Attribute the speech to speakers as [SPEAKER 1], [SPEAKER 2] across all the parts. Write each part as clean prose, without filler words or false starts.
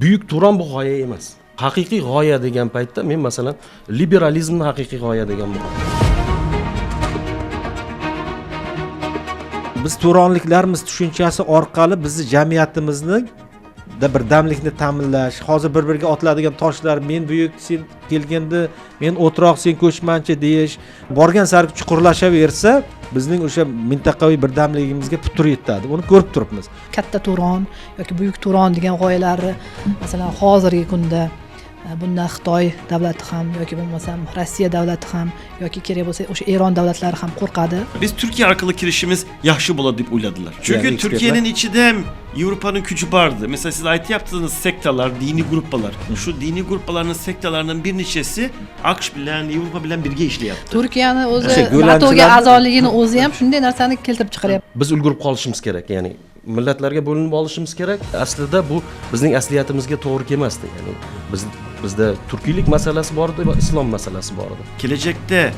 [SPEAKER 1] buyuk Turon bu g'oya emas. Haqiqiy g'oya degan paytda men masalan liberalizmni haqiqiy g'oya degan bo'laman.
[SPEAKER 2] Biz Turonliklarimiz tushunchasi orqali bizni jamiyatimizni da birdamlikni ta'minlash, hozir bir-biriga otiladigan toshlar, men buyuk, sen kelganda men o'troq, sen ko'chmanchi deyish, borgan sari chuqurlashaversa, bizning o'sha mintaqaviy birdamligimizga putur yetadi. Buni ko'rib turibmiz.
[SPEAKER 3] Katta Turon yoki buyuk Turon degan g'oyalarni masalan hozirgi kunda bundan Xitoy davlati ham yoki bo'lmasam Rossiya davlati ham yoki kerak bo'lsa o'sha Eron davlatlari ham qo'rqadi.
[SPEAKER 4] Biz Türkiye arkalı kirişimiz yaxşı bo'ladi deb o'yladilar. Çünkü yani Türkiye'nin içinde Avrupa'nın gücü vardı. Mesela siz IT yaptığınız sektalar, dini gruplar. Şu dini grupların sektalarının bir neçesi AQSh bilen, Avrupa bilen birge ishlayapti.
[SPEAKER 3] Turkiyani o'zi NATOga a'zoligini o'zi ham shunday narsani keltirib chiqaryapti.
[SPEAKER 1] Biz ulgurib qolishimiz kerak, ya'ni millatlarga bo'linib olishimiz kerak. Aslida bu bizning asliyatimizga to'g'ri kelmasdi. Ya'ni bizda turkiylik masalasi bor edi va islom masalasi bor edi.
[SPEAKER 4] Gelecekte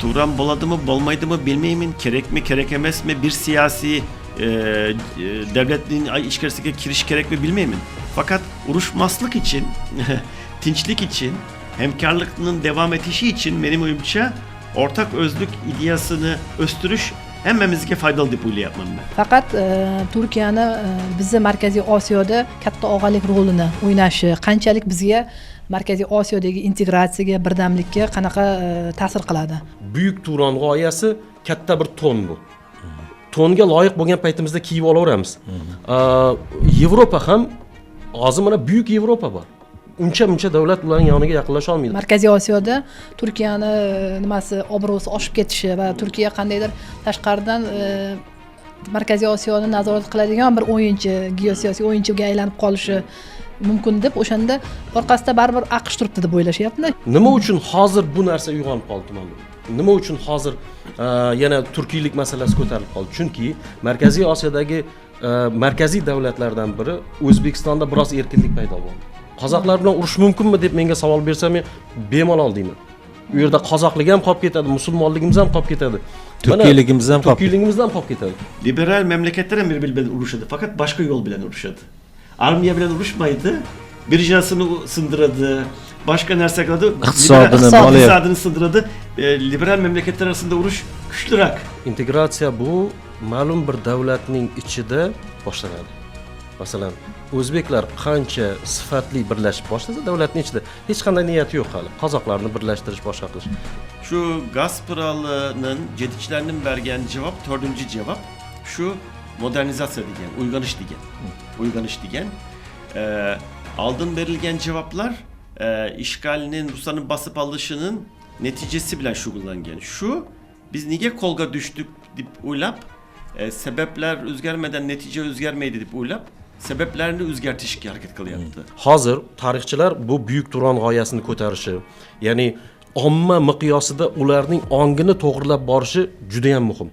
[SPEAKER 4] Turan boladı mı, bolmaydı mı bilmeyimin, gerek mi, gerek emez mi bir siyasi devletin içerisine giriş gerek mi bilmeyimin. Fakat uruşmazlık için, tinçlik için, hemkarlığının devam etişi için benim oyumca ortak özlük ideyasını östürüş hammamizga foydali deb o'ylayapman men.
[SPEAKER 3] Faqat Turkiyani bizni Markaziy Osiyoda katta og'alik rolini o'ynashi qanchalik bizga Markaziy Osiyodagi integratsiyaga, birdamlikka qanaqa ta'sir qiladi?
[SPEAKER 1] Buyuk Turon g'oyasi katta bir ton bu. Tonga loyiq bo'lgan paytimizda kiyib olaveramiz. Yevropa ham hozir mana buyuk Yevropa bor. Uncha davlat ularning yoniga yaqinlasha olmaydi.
[SPEAKER 3] Markaziy Osiyoda Turkiyani nimasi obro'si oshib ketishi va Turkiya qandaydir tashqaridan Markaziy Osiyoni nazorat qiladigan bir o'yinchi, geosiyosiy o'yinchiga aylanib qolishi mumkin deb o'shanda orqasida baribir AQSh turibdi deb o'ylashyapti.
[SPEAKER 1] Nima uchun hozir bu narsa uyg'onib qoldi mana bu? Nima uchun hozir yana turkiylik masalasi ko'tarilib qoldi? Chunki Markaziy Osiyodagi markaziy davlatlardan biri O'zbekistonda biroz erkinlik paydo bo'ldi. Qozoqlar bilan urush mumkinmi deb menga savol bersa men bemalol deyman. U yerda qozoqlik ham qolib ketadi, musulmonligimiz ham qolib ketadi.
[SPEAKER 2] Turkiyligimiz ham
[SPEAKER 1] qolib ketadi.
[SPEAKER 4] Liberal memleketler birbiri bilen uruşadı fakat başka yol bilen uruşadı. Armiya bilen uruşmaydı, birjasını sındıradı, başka nerse kaldı, iktisadını sındıradı. Liberal memleketler arasında uruş güçlürak.
[SPEAKER 1] Integratsiya bu ma'lum bir davlatning ichida boshlanadi. Masalan, o'zbeklar qancha sifatli birlashib boshlasa davlatning ichida hech qanday niyati yo'q hali. Qozoqlarni birlashtirish, boshqa qilish.
[SPEAKER 4] Şu Gazprom'un cedikçilerinin vergen cevap, dördüncü cevap şu modernizasyon degen, uyganış degen. Aldın verilgen cevaplar işgalinin, Rusların basıp alışının neticesi bilen şugullangen. Şu biz niye kolga düştük dip uylap, sebepler özgermeden netice özgermeydi dip uylap, sebeplerini o'zgartirishga harakat qilyapti.
[SPEAKER 1] Hozir tarixchilar bu buyuk Turon g'oyasini ko'tarishi, ya'ni omma miqyosida ularning ongini to'g'rilab borishi juda ham muhim.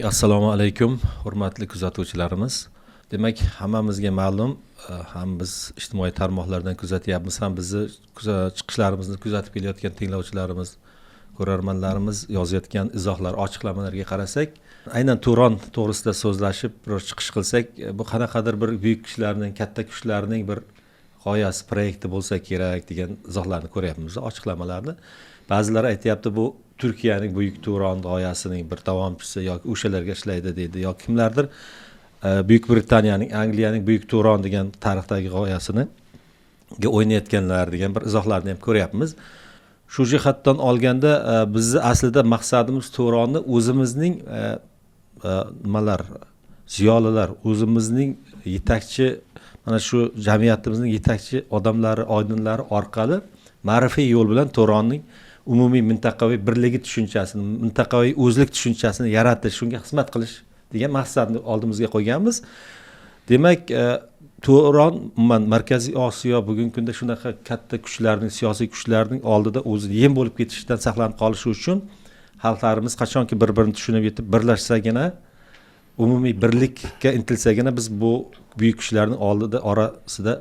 [SPEAKER 2] Assalomu alaykum, hurmatli kuzatuvchilarimiz. Demak, hammamizga ma'lum, ham biz ijtimoiy tarmoqlardan kuzatyapmiz, ham bizni chiqishlarimizni kuzatib kelayotgan tinglovchilarimiz, ko'rarmanlarimiz yozayotgan izohlar, ochiqlamalarga qarasak, aynan Turon to'g'risida so'zlashib, bir chiqish qilsak, bu qanaqadir bir buyuk kishilarning, katta kuchlarning bir g'oyasi, proyekti bo'lsa kerak degan izohlarni ko'ryapmiz, ochiqlamalarni. Ba'zilar aytayapti, bu Turkiyaning buyuk Turon g'oyasining bir davomchisi yoki o'shalarga ishlaydi deydi, yoki kimlardir Buyuk Britaniyaning, Angliyaning buyuk Turon degan tarixdagi g'oyasini o'ynayotganlar degan bir izohlarni ham ko'ryapmiz. Shu jihatdan olganda bizni aslida maqsadimiz Turonni o'zimizning ziyolilar, o'zimizning yetakchi, mana shu jamiyatimizning yetakchi odamlari, oydinlari orqali ma'rifiy yo'l bilan Turonning umumiy mintaqaviy birligi tushunchasini, mintaqaviy o'zlik tushunchasini yaratish, shunga xizmat qilish degan maqsadni oldimizga qo'yganmiz. Demak, Turon Markaziy Osiyo bugungi kunda shunaqa katta kuchlarning, siyosiy kuchlarning oldida o'zini yem bo'lib ketishdan saqlanib qolishi uchun xalqlarimiz qachonki bir-birini tushunib yetib birlashsagina, umumiy birlikka intilsagina biz bu buyuk kuchlarning oldida orasida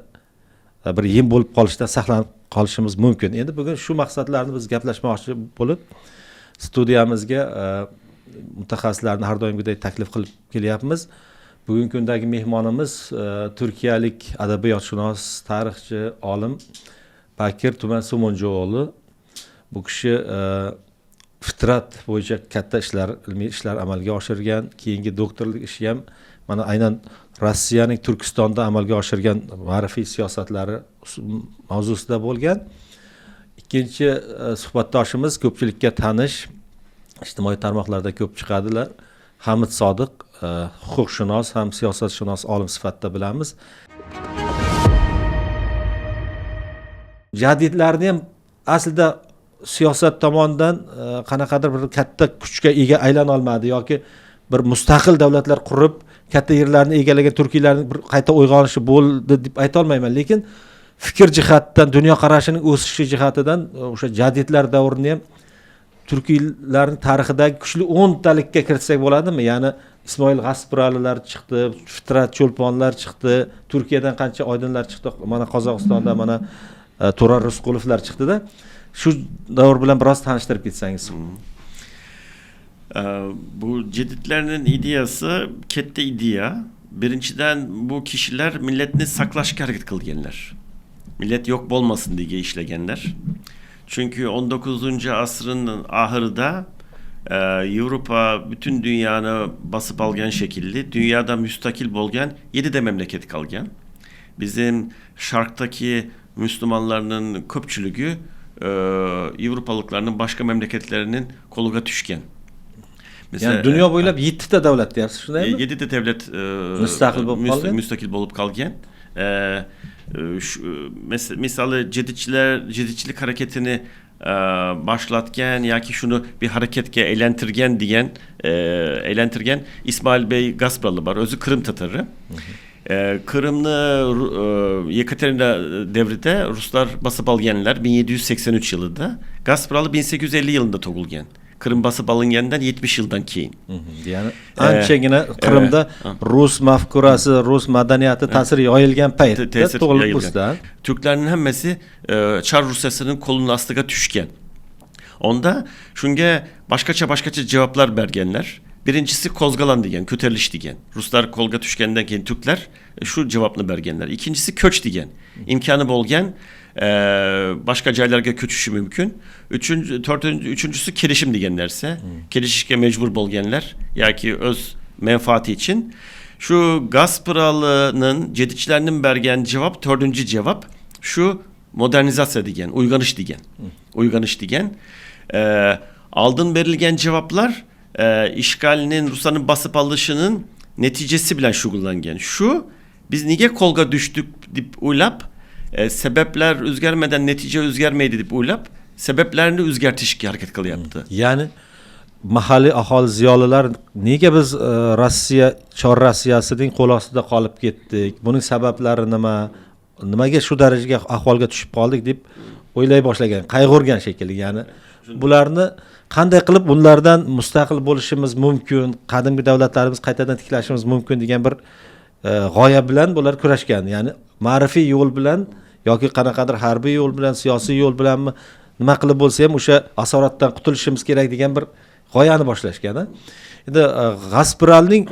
[SPEAKER 2] bir yem bo'lib qolishdan saqlanib qolishimiz mumkin. Endi bugun shu maqsadlarni biz gaplashmoqchi bo'lib studiyamizga mutaxassislarni har doimgidek taklif qilib kelyapmiz. Bugungi kundagi mehmonimiz turkiyalik adabiyotshunos, tarixchi, olim Bakir Tuman So'monjo'g'li. Bu kishi fitrat bo'yicha katta ishlar, ilmiy ishlar amalga oshirgan. Keyingi doktorlik ishi ham mana aynan Rossiyaning Turkistonda amalga oshirgan ma'rifiy siyosatlari mavzusida bo'lgan. Ikkinchi suhbatdoshimiz ko'pchilikka tanish, ijtimoiy tarmoqlarda ko'p chiqadilar. Hamid Sodiq, huquqshunos ham siyosatshunos olim sifatida bilamiz. Jadidlarni ham aslida siyosat tomonidan qanaqadir bir katta kuchga ega aylana olmadi yoki bir mustaqil davlatlar qurib katta yerlarni egallagan turkiylarning bir qayta uyg'onishi bo'ldi deb ayta olmayman, lekin fikr jihatdan, dunyo qarashining o'sishi jihatidan o'sha jadidlar davrini ham turkiylarning tarixidagi kuchli 10 talikka kiritsak bo'ladimi? Ya'ni Ismoil G'aspralilar chiqdi, Fitrat Cho'lponlar chiqdi, Turkiyadan qancha oydinlar chiqdi, mana Qozog'istonda mana Turar Rusqulovlar chiqdi-da. Shu davr bilan biroz tanishtirib ketsangiz.
[SPEAKER 4] Bu cedidlerinin ideyası kette ideya. Birinciden bu kişiler milletini saklaşık hareket kılgenler. Millet yok olmasın diye işlegenler. Çünkü 19. asrın ahırda Avrupa bütün dünyanı basıp algan şekilde dünyada müstakil bolgen 7 de memleket kalgen. Bizim şarktaki Müslümanların köpçülüğü Avrupalıklarının başka memleketlerinin koluga düşken.
[SPEAKER 2] Mesela, yani dünya boylab 7 ta davlat dersiz, shundaymi?
[SPEAKER 4] 7 de devlet müstakil bolup kalgen. Mesela cedidçilik hareketini başlatken ya ki şunu bir hareketke eğlentirgen İsmail Bey Gaspralı var. Özü Kırım Tatarı. Kırımlı Yekaterina devrinde Ruslar basıp algenler 1783 yılında. Gaspralı 1850 yılında togulgen. Kırım basıp alıngandan 70 yıldan keyin.
[SPEAKER 2] Yani anchagina Kırımda Rus mafkurasi, Rus madaniyati ta'siri yoyilgan paytda tug'ilib o'sdi.
[SPEAKER 4] Türklerin hemmesi Çar Rusyasının kolunun astıga düşken. Onda şunga başkaça cevaplar bergenler. Birincisi Kozgalan degen, Köterliş degen. Ruslar kolga düşkenden keyin Türkler şu cevapını bergenler. İkincisi Köç degen. İmkanı bolgen başka caylarga köçüşü mümkün. Üçüncüsü kelişim degenlerse. Kelişişke mecbur bolgenler. Ya ki öz menfaati için. Şu Gaspralı'nın cedidçilerinin bergen cevap, 4. cevap şu modernizasyon degen, uyganış degen. Uyganış degen. Aldın verilgen cevaplar işgalinin Rusların basıp alışının neticesi bilen şugullangen. Şu biz niye kolga düştük dip uylap sebepler üzgermeden netice üzgermeydi dip uylap sebeplerini üzgertişki hareket kılı yaptı.
[SPEAKER 2] Yani mahalliy aholi ziyolilar nega biz Rossiya Chor Rossiyasining qo'l ostida qolib ketdik? Buning sabablari nima? Nimaga shu darajaga ahvolga tushib qoldik deb o'ylay boshlagan, qayg'urgan shekilli. Ya'ni bularni qanday qilib bunlardan mustaqil bo'lishimiz mumkin, qadimgi davlatlarimiz qaytadan tiklashimiz mumkin degan bir g'oya bilan bular kurashgan. Ya'ni ma'rifiy yo'l bilan yoki qanaqadir harbiy yo'l bilan, siyosiy yo'l bilanmi nima qilib bo'lsa ham o'sha asoratdan qutulishimiz kerak degan bir g'oyani boshlashgan. Endi G'aspralning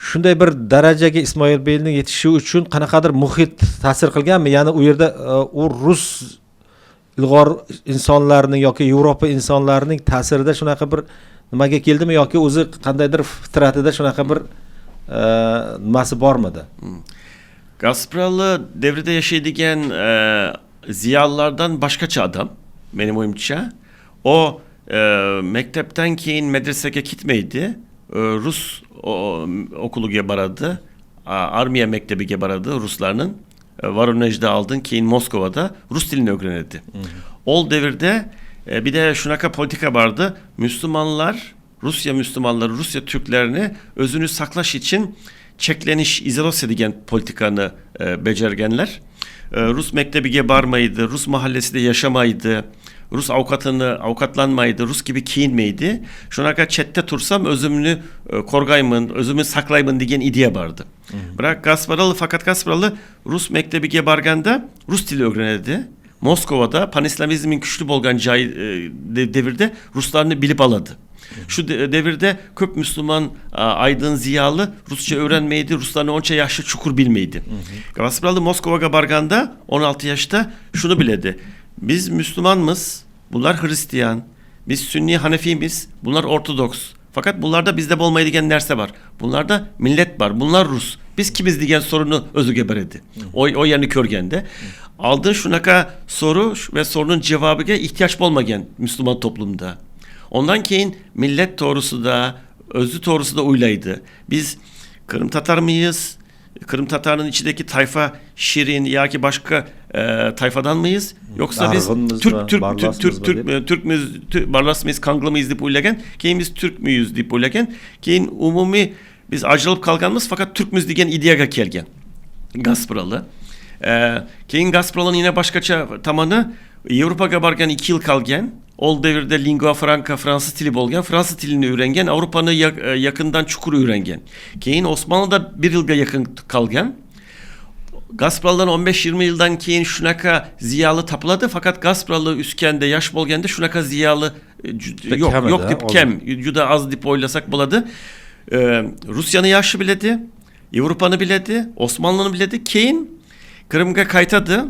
[SPEAKER 2] shunday bir darajaga Ismoil Beyning yetishi uchun qanaqadir muhit ta'sir qilganmi? Ya'ni u yerda u rus ilg'or insonlarning yoki Yevropa insonlarining ta'sirida shunaqa bir nimaga keldimi yoki o'zi qandaydir fitratida shunaqa bir nimasi bormidi?
[SPEAKER 4] Gaspralı devrede yaşaydigan ziyalılardan başkaça adam benim oyumça. O mektepten keyin medresege gitmeydi. Rus okuluga baradı. Armiya mektebiga baradı Ruslarının. Voronej'de aldın keyin Moskova'da Rus dilini öğrenirdi. Ol devirde bir de şunaka politika vardı. Müslümanlar, Rusya Müslümanları, Rusya Türklerini özünü saklaş için çekleniş, izolasyon degen politikanı becergenler. Rus mektebige barmaydı, Rus mahallesinde yaşamaydı, Rus avukatlanmaydı, Rus gibi kiyinmeydi. Şunaqa chetda tursam özümni korgayman, özümni saklayman degan ideya bardı. Biroq Kasparov faqat Kasparov Rus maktabiga borganda Rus tili o'rganadi. Moskovada panislamizmin kuchli bo'lgan joy devirde Ruslarni bilib oladi. Şu devirde köp Müslüman aydın ziyalı Rusça öğrenmeydi, Ruslarını onca yaşlı çukur bilmeydi. Kasparov Moskova'ya barganda 16 yaşta şunu biledi. Biz Müslümanmız, bunlar Hristiyan, biz Sünni Hanefimiz, bunlar Ortodoks. Fakat bunlarda bizde olmayı diyen nerse var. Bunlarda millet var, bunlar Rus. Biz kimiz diyen sorunu özü geberedi. O yerini körgende. Aldığı şunaka soru ve sorunun cevabıga ihtiyaç olmayan Müslüman toplumda. Ondan keyin millet doğrusu da, özü doğrusu da uylaydı. Biz Kırım Tatar mıyız? Kırım Tatar'ın içindeki tayfa Şirin ya ki başka tayfadan mıyız? Yoksa biz Türk müyüz, Barlas mıyız, Kanglı mıyız deyip uylagan, keyin biz Türk müyüz deyip uylagan, keyin umumi biz acılıp kalganımız fakat Türk müyüz degan ideyaga kelgan. Gasparov'la. Keyin Gasparov'un yine başkaça tamanı Avrupa'ya bargan 2 yıl kalgan. Ol devirde lingua franca Fransız tili bolgan, Fransız tilini öğrengen, Avrupa'nı yakından çukur öğrengen. Keyin Osmanlı'da 1 yılga yakın kalgan. Gasparov'dan 15-20 yıldan keyin şunaka ziyalı tapıladı fakat Gasparov'u üskende yaş bolganda şunaka ziyalı yok dip kem, juda az dip oylasak boladı. Rusya'nı yaşı biledi, Avrupa'nı biledi, Osmanlı'nı biledi. Keyin Kırım'a kaytadı.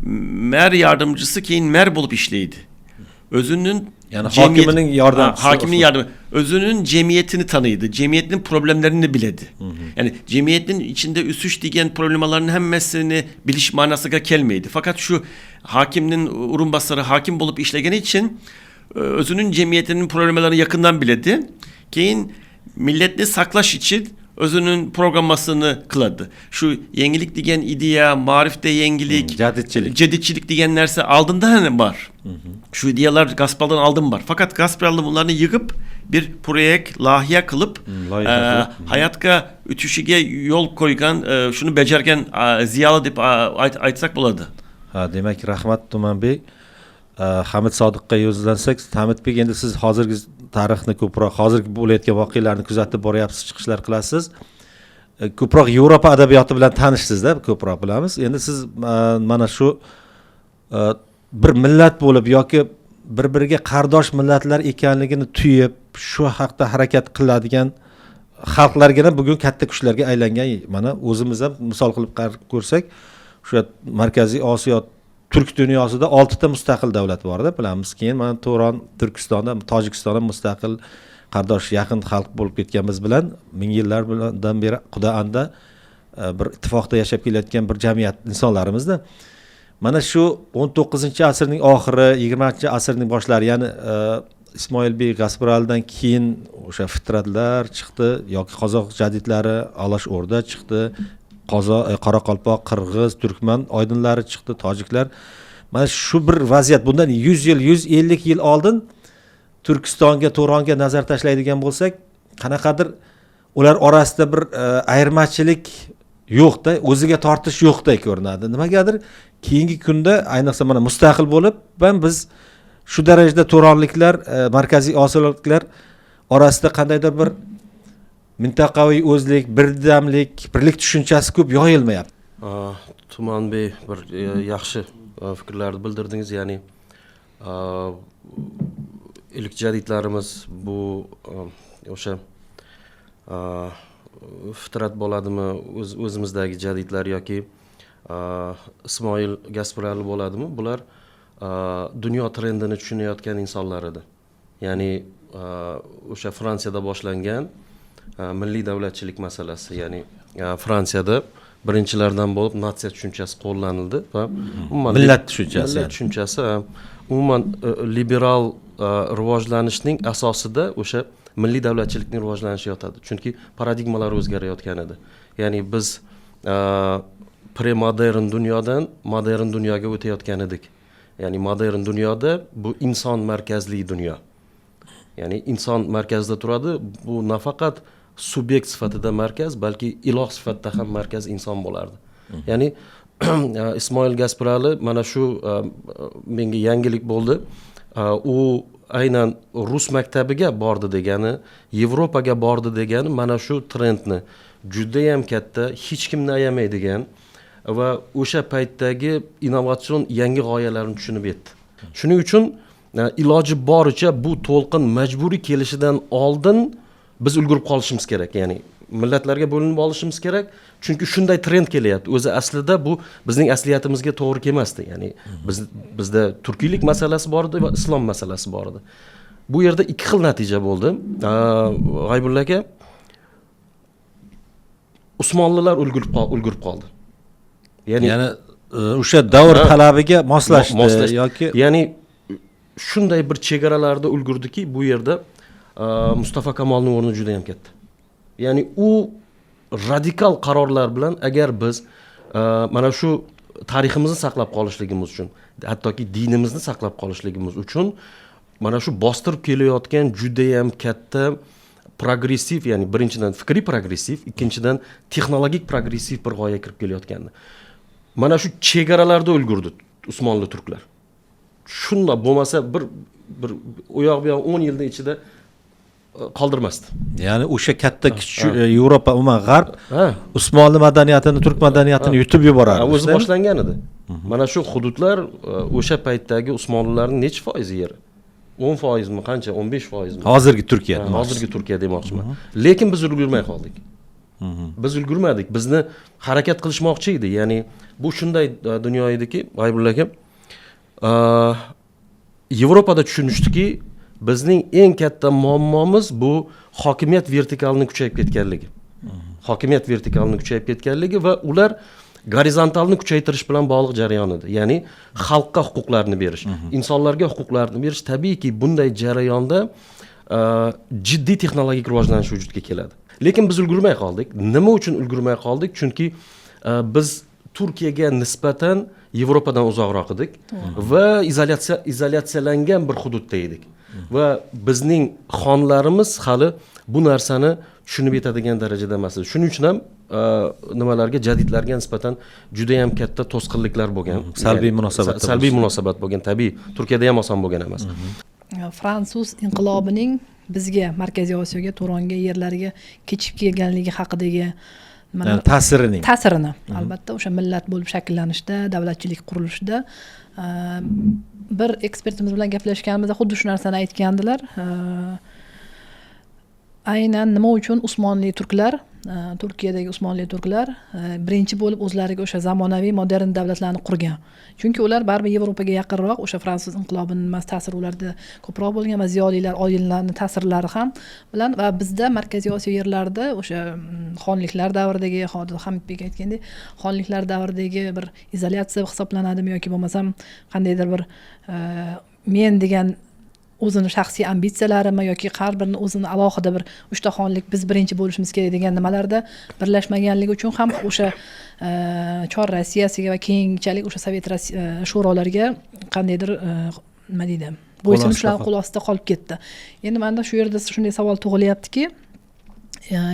[SPEAKER 4] Mer yardımcısı keyin mer bulup işleydi. Özünün
[SPEAKER 2] yani hakiminin yardımcısı.
[SPEAKER 4] Hakimin yardımı. Özünün cemiyetini tanıydı. Cemiyetinin problemlerini biledi. Yani cemiyetin içinde üsüş diyen problemlerin hemmesini biliş manasıga kelmeydi. Fakat şu hakiminin urunbasarı hakim bulup işlegeni için özünün cemiyetinin problemlerini yakından biledi. Keyin milletini saklaş için özünün programmasını kıladı. Şu yengilik diyen ideya, marifte yengilik, ceditçilik diyen nerse aldığında hani var. Şu ideyalar Gasparov'dan aldım var. Fakat Gasparov bunlarını yıkıp bir projekt, lahiya kılıp hayatka ütüşüge yol koygan, şunu becergen ziyalı deyip aytsak buladı.
[SPEAKER 2] Ha, demek rahmat Tuman Bey. Hamid Sodiqqa yuzlansak, Hamid Bey endi siz hozirgi tarixni ko'proq, hozirgi bo'layotgan voqealarni kuzatib boryapsiz, chiqishlar qilasiz. Ko'proq Yevropa adabiyoti bilan tanishdingiz-da, ko'proq bilamiz. Endi siz mana shu bir millat bo'lib yoki bir-biriga qardosh millatlar ekanligini tuyib, shu haqda harakat qiladigan xalqlarga bugun katta kuchlarga aylangan. Mana o'zimiz ham misol qilib ko'rsak, shu Markaziy Osiyo Türk dünyasida 6 ta mustaqil davlat bor-da, bilamiz. Keyin mana Turan, Turkistonda, Tojikistonda mustaqil qardosh yaqin xalq bo'lib ketganimiz bilan 1000 yillardan beri Xudoanda bir ittifoqda yashab kelayotgan bir jamiyat insonlarimizda. Mana shu 19-asrning oxiri, 20-asrning boshlari, ya'ni Ismoilbey Gasparovdan keyin o'sha fitratlar chiqdi yoki qozoq jadidlari, Alash O'rda chiqdi. Qoraqalpoq, Qirg'iz, Turkman oydinlari chiqdi, tojiklar. Mana shu bir vaziyat bundan 100 yil, 150 yil oldin Turkistonga, Turonga nazar tashlaydigan bo'lsak, qanaqadir ular orasida bir ayirmachilik yo'qda, o'ziga tortish yo'qday ko'rinadi. Nimagadir keyingi kunda, ayniqsa mana mustaqil bo'lib, biz shu darajada Turonliklar, Markaziy Osiyoliklar orasida qandaydir bir mintaqaviy o'zlik, birdamlik, birlik tushunchasi ko'p yoyilmayapti.
[SPEAKER 1] Tuman Bey bir yaxshi fikrlarni bildirdingiz. Ya'ni ilk jadidlarimiz bu o'sha fitrat bo'ladimi, o'zimizdagi jadidlar yoki Ismoil Gasparov bo'ladimi? Bular dunyo trendini tushunayotgan insonlar edi. Ya'ni o'sha Fransiyada boshlangan milliy davlatchilik masalasi, ya'ni Fransiyada birinchilardan bo'lib natsiya tushunchasi qo'llanildi va umuman
[SPEAKER 2] millat tushunchasi
[SPEAKER 1] umuman liberal rivojlanishning asosida o'sha milliy davlatchilikning rivojlanishi yotadi. Chunki paradigmalar o'zgarayotgan edi. Ya'ni biz premodern dunyodan modern dunyoga o'tayotgan edik. Ya'ni modern dunyoda bu inson markazli dunyo. Ya'ni inson markazda turadi. Bu nafaqat subyekt sifatida markaz, balki iloh sifatida ham markaz inson bo'lardi. Ya'ni Ismoil Gaspirali mana shu menga yangilik bo'ldi. U aynan rus maktabiga bordi degani, Yevropaga bordi degani mana shu trendni juda ham katta, hech kimni ayamaydigan va o'sha paytdagi innovatsion yangi g'oyalarni tushunib yetdi. Shuning uchun iloji boricha bu to'lqin majburiy kelishidan oldin biz ulgurib qolishimiz kerak. Ya'ni millatlarga bo'linib olishimiz kerak. Chunki shunday trend kelyapti. O'zi aslida bu bizning asliyatimizga to'g'ri kelmasdi. Ya'ni bizda turkiylik masalasi bor edi va islom masalasi bor edi. Bu yerda ikki xil natija bo'ldi. G'aybulla aka, Usmonlilar ulgurib qoldi.
[SPEAKER 2] Ya'ni o'sha davr talabiga moslashdi yoki
[SPEAKER 1] ya'ni shunday bir chegaralarda ulgurdiki, bu yerda Mustafa Kamolning o'rni juda ham katta. Ya'ni u radikal qarorlar bilan agar biz mana shu tariximizni saqlab qolishligimiz uchun, hattoki dinimizni saqlab qolishligimiz uchun mana shu bostirib kelayotgan juda ham katta progressiv, ya'ni birinchidan fikriy progressiv, ikkinchidan texnologik progressiv bir g'oya kirib kelayotgandi. Mana shu chegaralarda ulgurdi Usmonli turklar. Shunda bo'lmasa bir u yoq bu yoq 10 yilning ichida qoldirmasdi.
[SPEAKER 2] ya'ni o'sha katta Yevropa, umuman G'arb Usmonli madaniyatini, turk madaniyatini yutib yuboradi.
[SPEAKER 1] O'zi boshlangan edi. Mana shu hududlar o'sha paytdagi Usmonlilarning necha foizi yeri? 10% mi, qancha? 15% mi?
[SPEAKER 2] Hozirgi Turkiya.
[SPEAKER 1] Hozirgi Turkiya demoqchiman. Lekin biz ulgurmay qoldik. Biz ulgurmadik. Bizni harakat qilishmoqchi edi. Ya'ni bu shunday dunyo ediki, G'aybulla aka, Yevropada tushunishdiki, bizning eng katta muammomiz bu hokimiyat vertikalini kuchayib ketganligi. Hokimiyat vertikalini kuchayib ketganligi va ular gorizontalni kuchaytirish bilan bog'liq jarayon edi. Ya'ni xalqqa huquqlarni berish, insonlarga huquqlarni berish. Tabiiyki, bunday jarayonda jiddiy texnologik rivojlanish vujudga keladi. Lekin biz ulgurmay qoldik. Nima uchun ulgurmay qoldik? Chunki biz Turkiyaga nisbatan Yevropadan uzoqroq edik va izolyatsiyalangan bir hududda edik. Va bizning xonlarimiz hali bu narsani tushunib yetadigan darajada emas edi. Shuning uchun ham nimalarga, jadidlarga nisbatan juda ham katta to'sqinliklar bo'lgan. Salbiy munosabat bo'lgan. Tabiiy, Turkiyada ham oson bo'lgan emas.
[SPEAKER 3] Fransuz inqilobining bizga, Markaziy Osiyoga, Turonga, yerlariga kechib kelganligi haqidagi ta'sirini albatta o'sha millat bo'lib shakllanishda, davlatchilik qurilishida bir ekspertimiz bilan gaplashganimizda xuddi shu narsani aytgandilar. Aynan nima uchun Usmonli turklar, Turkiyadagi Usmonli turklar birinchi bo'lib o'zlariga o'sha zamonaviy modern davlatlarni qurgan. Chunki ular baribir Yevropaga yaqinroq, o'sha Fransuz inqilobining ta'siri ularda ko'proq bo'lgan va ziyolilar, olimlarning ta'sirlari ham bilan va bizda Markaziy Osiyo yerlarida o'sha xonliklar davridagi, hozir Hamidbek aytgandek, xonliklar davridagi bir izolyatsiya hisoblanadimi yoki bo'lmasam qandaydir bir men degan o'zini shaxsiy ambitsiyalarini yoki har birini o'zini alohida bir uchta xonlik biz birinchi bo'lishimiz kerak degan nimalarda birlashmaganligi uchun ham o'sha Chor Rossiyasiga va keyinchalik o'sha Sovet sho'rolariga qandaydir nima deydi, bo'ysunishlar qo'l ostida qolib ketdi. Endi menda shu yerda shunday savol tug'ilyaptiki,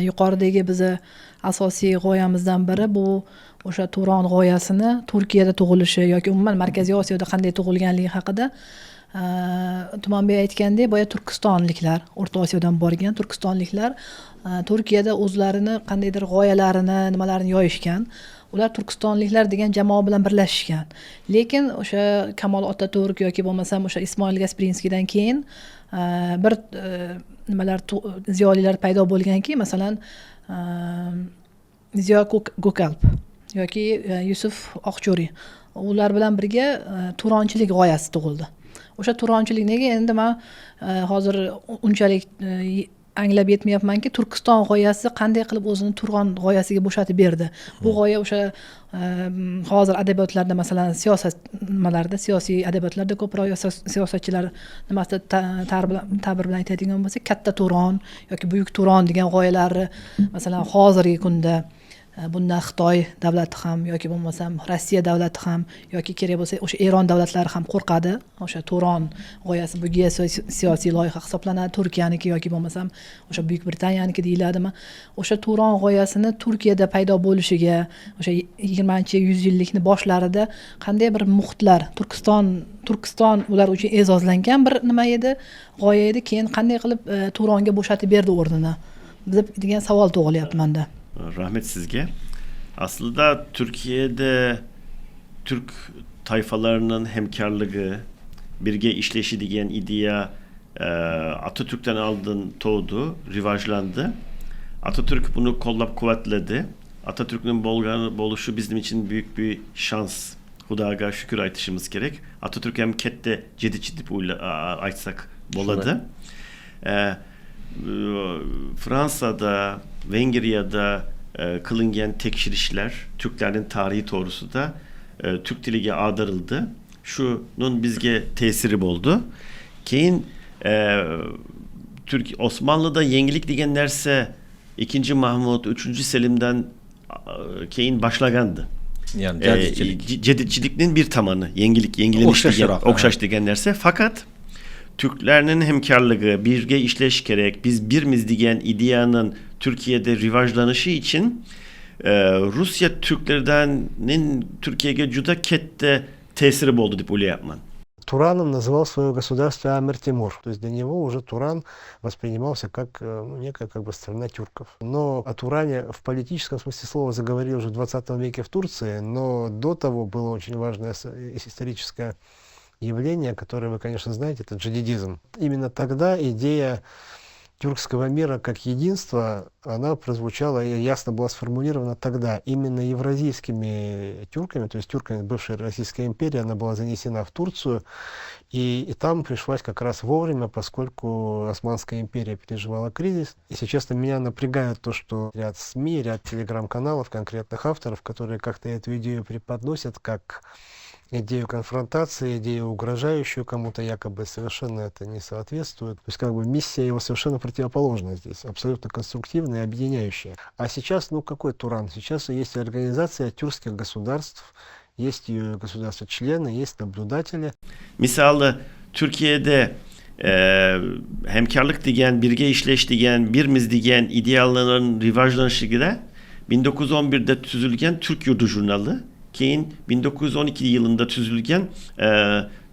[SPEAKER 3] yuqoridagi bizni asosiy g'oyamizdan biri bu o'sha Turon g'oyasini Turkiyada tug'ilishi yoki umuman Markaziy Osiyoda qanday tug'ilganligi haqida Tumanbek aytgandek, boya Turkistonliklar, O'rta Osiyodan borgan Turkistonliklar Turkiyada o'zlarini qandaydir g'oyalarini, nimalarini yoyishgan. Ular Turkistonliklar degan jamoa bilan birlashishgan. Lekin o'sha Kamol Otaturk yoki bo'lmasam o'sha Ismoil Gasprinskiydan keyin bir nimalar ziyolilar paydo bo'lganki, masalan Ziyo Go'kalp yoki Yusuf Oqcho'ri. Ular bilan birga turonchilik g'oyasi tug'ildi. O'sha turonchilik nega endi men hozir unchalik anglab yetmayapmanki, Turkiston g'oyasi qanday qilib o'zini Turon g'oyasiga bo'shatib berdi. Bu g'oya o'sha hozir adabiyotlarda, masalan, siyosiy adabiyotlarda ko'proq siyosatchilar nimasida ta'bir bilan aytadigan bo'lsa, katta Turon yoki buyuk Turon degan g'oyalarni masalan hozirgi kunda bundan Xitoy davlati ham yoki bo'lmasam Rossiya davlati ham yoki kerak bo'lsa o'sha Eron davlatlari ham qo'rqadi. O'sha Turon g'oyasi bu geosiyosiy loyiha hisoblanadi, Turkiyaniki yoki bo'lmasam o'sha Buyuk Britaniyaniki deyiladimi. O'sha Turon g'oyasini Turkiyada paydo bo'lishiga o'sha 20-yuzillikni boshlarida qanday bir muhitlar, Turkiston ular uchun e'zozlangan bir nima edi, g'oya edi. Keyin qanday qilib Turonga bo'shatib berdi o'rnini degan savol tug'ilyapti menda.
[SPEAKER 4] Rahmet sizge. Aslında Türkiye'de Türk tayfalarının hemkarlığı, birge işleşi diyen idea Atatürk'ten aldığın doğdu, rivajlandı. Atatürk bunu kollap kuvvetledi. Atatürk'ün boluşu bizim için büyük bir şans. Hudaga şükür aytışımız gerek. Atatürk hem kette cedidip aytsak boladı. Fransa'da, Vengerya'da kılıngen tekşirişler, Türklerin tarihi doğrusu da Türk dilige ağdarıldı. Şunun bizge tesiri oldu. Keyin Osmanlı'da yenilik digenlerse 2. Mahmut, 3. Selim'den keyin başlagandı.
[SPEAKER 2] Yani
[SPEAKER 4] Cedidçiliğinin bir tamanı, yengileniş okşaş digenlerse. Fakat Türklerinin hemkarlığı, birge işleş gerek, biz birimiz diyen ideyanın Türkiye'de rivajlanışı için Rusya Türklerinin Türkiye'ye juda kette tesiri oldu deyip öyle yapman.
[SPEAKER 5] Тураном называл свое государство Амир-Тимур. То есть для него уже Туран воспринимался как некая как бы страна тюрков. Но о Туране в политическом смысле слова заговорили уже в 20 веке в Турции, но до того было очень важное историческое явление, которое вы, конечно, знаете, это джадидизм. Именно тогда идея тюркского мира как единства, она прозвучала и ясно была сформулирована тогда. Именно евразийскими тюрками, то есть тюрками бывшей Российской империи, она была занесена в Турцию, и там пришлась как раз вовремя, поскольку Османская империя переживала кризис. И сейчас меня напрягает то, что ряд СМИ, ряд телеграм-каналов, конкретных авторов, которые как-то эту идею преподносят как идею конфронтации, идею угрожающую кому-то, якобы совершенно это не соответствует. То есть как бы миссия его совершенно противоположная здесь, абсолютно конструктивная и объединяющая. А сейчас, какой Туран? Сейчас есть организация тюркских государств, есть ее государства-члены, есть наблюдатели.
[SPEAKER 4] Misal Türkiye'de hemkarlık diyen, birge işleş diyen, birimiz diyen idealların rivajlanışı gibi 1911'de tüzülgen Türk Yurdu Jurnalı, keyin 1912 yılında tüzülgen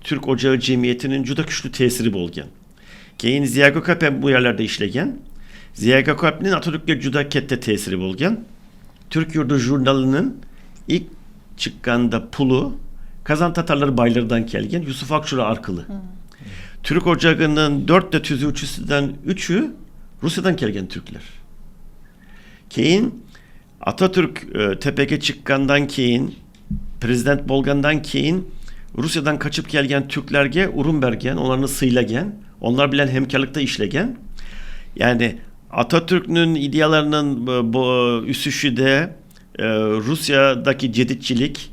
[SPEAKER 4] Türk Ocağı Cemiyeti'nin juda güçlü tesiri bolgen. Keyin Ziya Gökalp bu yerlerde işlegen. Ziya Gökalp'nin Atatürk'e juda kette tesiri bolgen. Türk Yurdu Jurnalı'nın ilk çıkkanda pulu Kazan Tatarları baylardan gelgen Yusuf Akçura Arkalı. Türk Ocağı'nın 4 tüzüğçüsünden 3'ü Rusya'dan gelgen Türkler. Keyin Atatürk tepege çıkkandan keyin Prezident bolgandan keyin Rusya'dan kaçıp gelgen Türklerge urun bergen, onlarını sıylagen, onlar bilen hemkarlıkta işlegen. Yani Atatürk'ün idealarının üsüşü de Rusya'daki cedidçilik,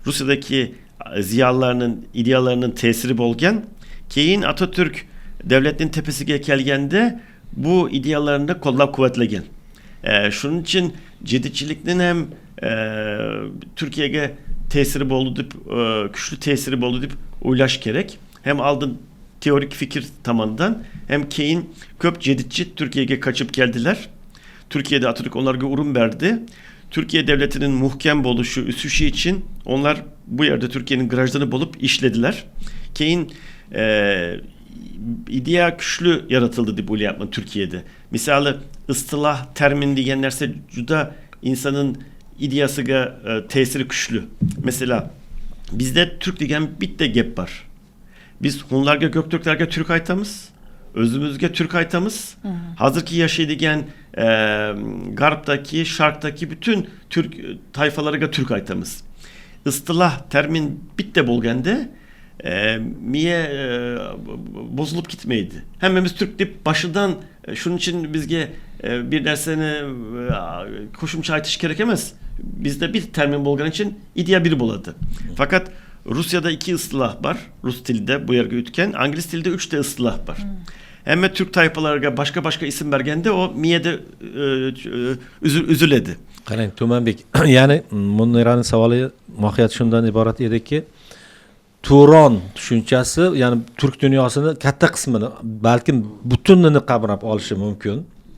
[SPEAKER 4] Rusya'daki ziyalarının idealarının tesiri bolgen. Keyin Atatürk devletinin tepesine gelgende bu idealarını da kollap kuvvetlegen. Şunun için cedidçilikten hem Türkiye'ye tesiri oldu deyip, güçlü tesiri oldu deyip uylaş gerek. Hem aldın teorik fikir tamandan hem keyin köp cedidçi Türkiye'ye kaçıp geldiler. Türkiye'de Atatürk onlara urun verdi. Türkiye devletinin muhkem oluşu, üsüşü için onlar bu yerde Türkiye'nin garajlarını bulup işlediler. Keyin idea güçlü yaratıldı deyip öyle yapma Türkiye'de. Misali ıstılah termin diyenlerse juda insanın ideasıga tesiri güçlü. Mesela bizde Türk diyen bitte gep var. Biz Hunlarga Göktürklerge Türk aytamız, özümüzge Türk aytamız. Hazırki yaşaydigen Garp'taki, Şark'taki bütün Türk tayfalarıga Türk aytamız. Istılah termin bitte bolgende miye bozulup gitmeydi. Hemimiz Türk deyip başından şunun için bizge bir dersene koşumça aytış gerekemez. Bizde bir termin bolgan için idea bir boladı. Fakat Rusya'da 2 ıstılah var. Rus dilde bu yargı ütken. İngiliz dilde 3 de ıstılah var. Hem de Türk tayfalarına başka isim vergende o miyede üzüledi.
[SPEAKER 2] Qarang, Tumanbek, ya'ni Muniraning savoli mohiyati shundan iborat ediki, Turon tushunchasi, ya'ni turk dunyosini katta qismini, balkim butunini qamrab olishi mumkin.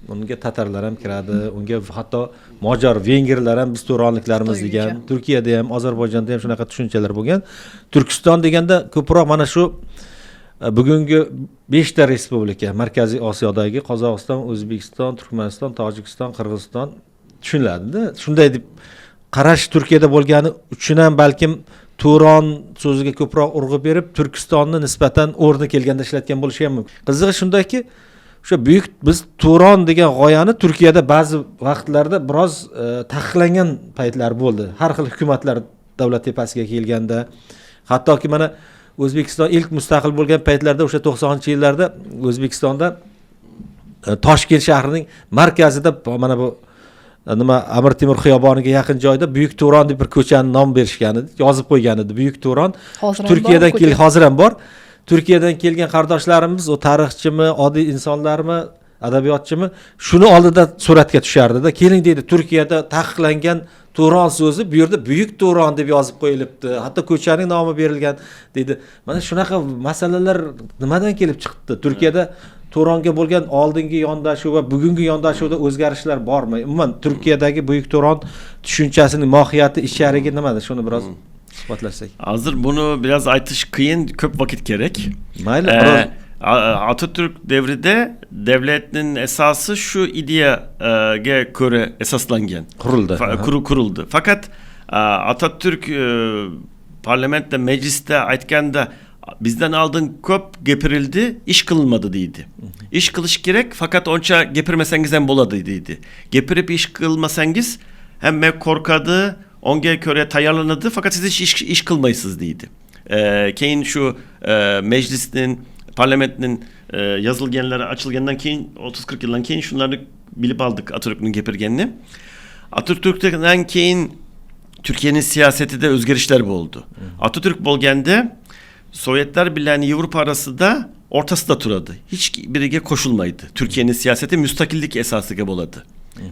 [SPEAKER 2] Unga tatarlar ham kiradi, unga hatto mojar, vengerlar ham biz turonliklarimiz degan, Turkiyada ham, Ozarbayjonda ham shunaqa tushunchalar bo'lgan. Turkiston deganda ko'proq mana shu bugungi 5 ta respublika, Markaziy Osiyodagi Qozog'iston, O'zbekiston, Turkmaniston, Tojikiston, Qirg'iziston tushuniladi-da. Shunday deb qarash Turkiyada bo'lgani uchun ham balkim Turon so'ziga ko'proq urg'u berib, Turkistonni nisbatan o'rni kelganda ishlatgan bo'lishi ham mumkin. Qizig'i shundaki, o'sha buyuk biz Turon degan g'oyani Turkiyada ba'zi vaqtlarda biroz taqiqlangan paytlar bo'ldi. Har xil hukumatlar davlat tepasiga kelganda, hattoki mana O'zbekiston ilk mustaqil bo'lgan paytlarda, o'sha 90-yillarda O'zbekistonda Toshkent shahrining markazida mana bu nima Amir Temur xiyoboniga yaqin joyda Buyuk Turon deb bir ko'chani nom berishgan edi, yozib qo'ygan edi. Buyuk Turon Turkiyadan hozir ham bor. Turkiyadan kelgan qardoshlarimiz, o tarixchimi, oddiy insonlarmi, adabiyotchimi, shuni oldida suratga tushardi-da. Keling deydi, Turkiyada taqiqlangan Turon so'zi bu yerda Buyuk Turon deb yozib qo'yilibdi. Hatto ko'chaning nomi berilgan deydi. Mana shunaqa masalalar nimadan kelib chiqdi? Turkiyada Turonga bo'lgan oldingi yondashuv va bugungi yondashuvda o'zgarishlar bormi? Umuman Turkiyadagi Buyuk Turon tushunchasining mohiyati, icharigi nimada? Shuni biroz suhbatlashsak.
[SPEAKER 4] Hazır bunu biraz aytış kıyın, köp vakit gerek.
[SPEAKER 2] Mayli,
[SPEAKER 4] Atatürk devrinde devletin esası şu ideyaya göre esaslangan.
[SPEAKER 2] Kuruldu.
[SPEAKER 4] Kuruldu. Fakat Atatürk parlamentte, mecliste aytganda bizden aldığın köp gepirildi, iş kılınmadı deydi. İş kılış gerek fakat onça gepirmeseniz hem boladı deydi. Gepirip iş kılmasanız hem korkadı, onge göre tayarlanadı fakat siz hiç iş kılmayısınız deydi. Keyin şu meclisinin, parlamentinin yazılgenleri açılgandan keyin 30-40 yıldan keyin şunları bilip aldık Atatürk'ün gepirgenini. Atatürk'ten keyin Türkiye'nin siyaseti de özgerişler oldu. Atatürk bolgende Sovyetler Birliği Avrupa arası da ortasında turadı. Hiç birige koşulmaydı. Türkiye'nin siyaseti müstakillik esası gibi oladı.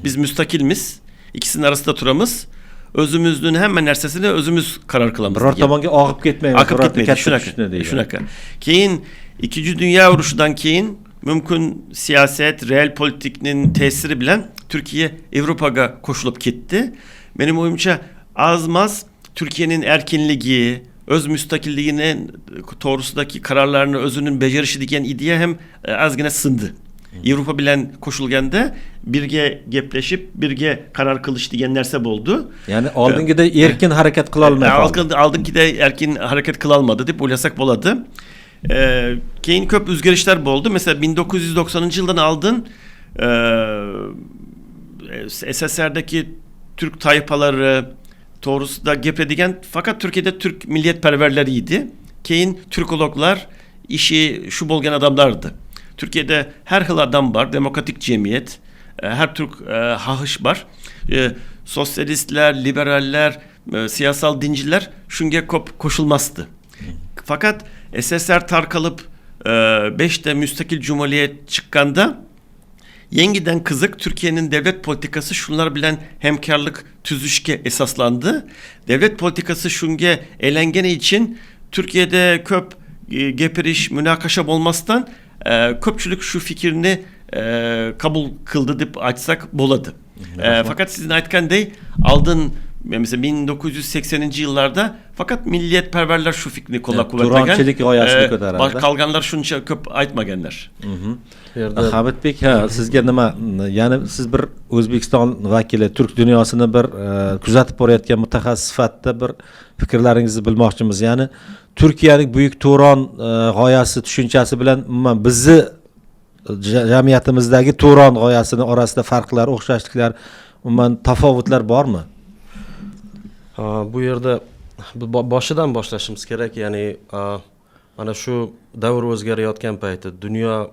[SPEAKER 4] Biz müstakilmiz, ikisinin arasında turamız. Özümüzün hemen nersesine özümüz karar kılamız.
[SPEAKER 2] Biror tomonga og'ib ketmaymiz.
[SPEAKER 4] Akıp gitmeydi. Şunaka. Keyin 2. Dünya Uruşu'dan keyin mümkün siyaset, real politiknin tesiri bilen Türkiye Avrupa'ga koşulup gitti. Benim oyumca azmaz Türkiye'nin erkinliği, öz müstakilliğinin doğrusundaki kararlarını özünün becerişi diyen ideye hem az gene sındı. Avrupa bilen koşulganda birge gepleşip birge karar kılış diyenlerse oldu.
[SPEAKER 2] Yani oldingida erkin hareket kıla olmaydi.
[SPEAKER 4] Aldingida erkin hareket kılalmadı deyip oylasak boladı. Keyin köp özgerişler oldu. Mesela 1990. yıldan aldın SSR'deki Türk tayfaları doğrusu da gepredigen fakat Türkiye'de Türk milliyetperverleriydi. Keyin Türkologlar işi şu bolgen adamlardı. Türkiye'de her hıl adam var, demokratik cemiyet, her Türk hahış var. Sosyalistler, liberaller, siyasal dinciler şunge koşulmazdı. Fakat SSR tarkalıp 5'te müstakil cumhuriyet çıkkanda yengiden kızık Türkiye'nin devlet politikası şunlar bilen hemkarlık tüzüşke esaslandı. Devlet politikası şunge elengene için Türkiye'de köp gepiriş, münakaşa olmazdan köpçülük şu fikrini kabul kıldı deyip açsak boladı. Fakat sizin aytkan dey aldın mesela 1980. yıllarda fakat milliyetperverler şu fikrini kuvvetleyen.
[SPEAKER 2] Turanchilik g'oyasini ko'taradi.
[SPEAKER 4] Kalganlar şuncha köp aytmaganlar.
[SPEAKER 2] Habibbek, sizga nima, ya'ni siz bir O'zbekiston vakili, Turk dunyosini bir kuzatib borayotgan mutaxassis sifatida bir fikrlaringizni bilmoqchimiz. Ya'ni Turkiyaning Buyuk Turon g'oyasi tushunchasi bilan umuman bizni jamiyatimizdagi Turon g'oyasini orasida farqlar, o'xshashliklar, umuman tafovutlar bormi?
[SPEAKER 1] Bu yerda boshidan boshlashimiz kerak. Ya'ni mana shu davr o'zgarayotgan payti, dunyo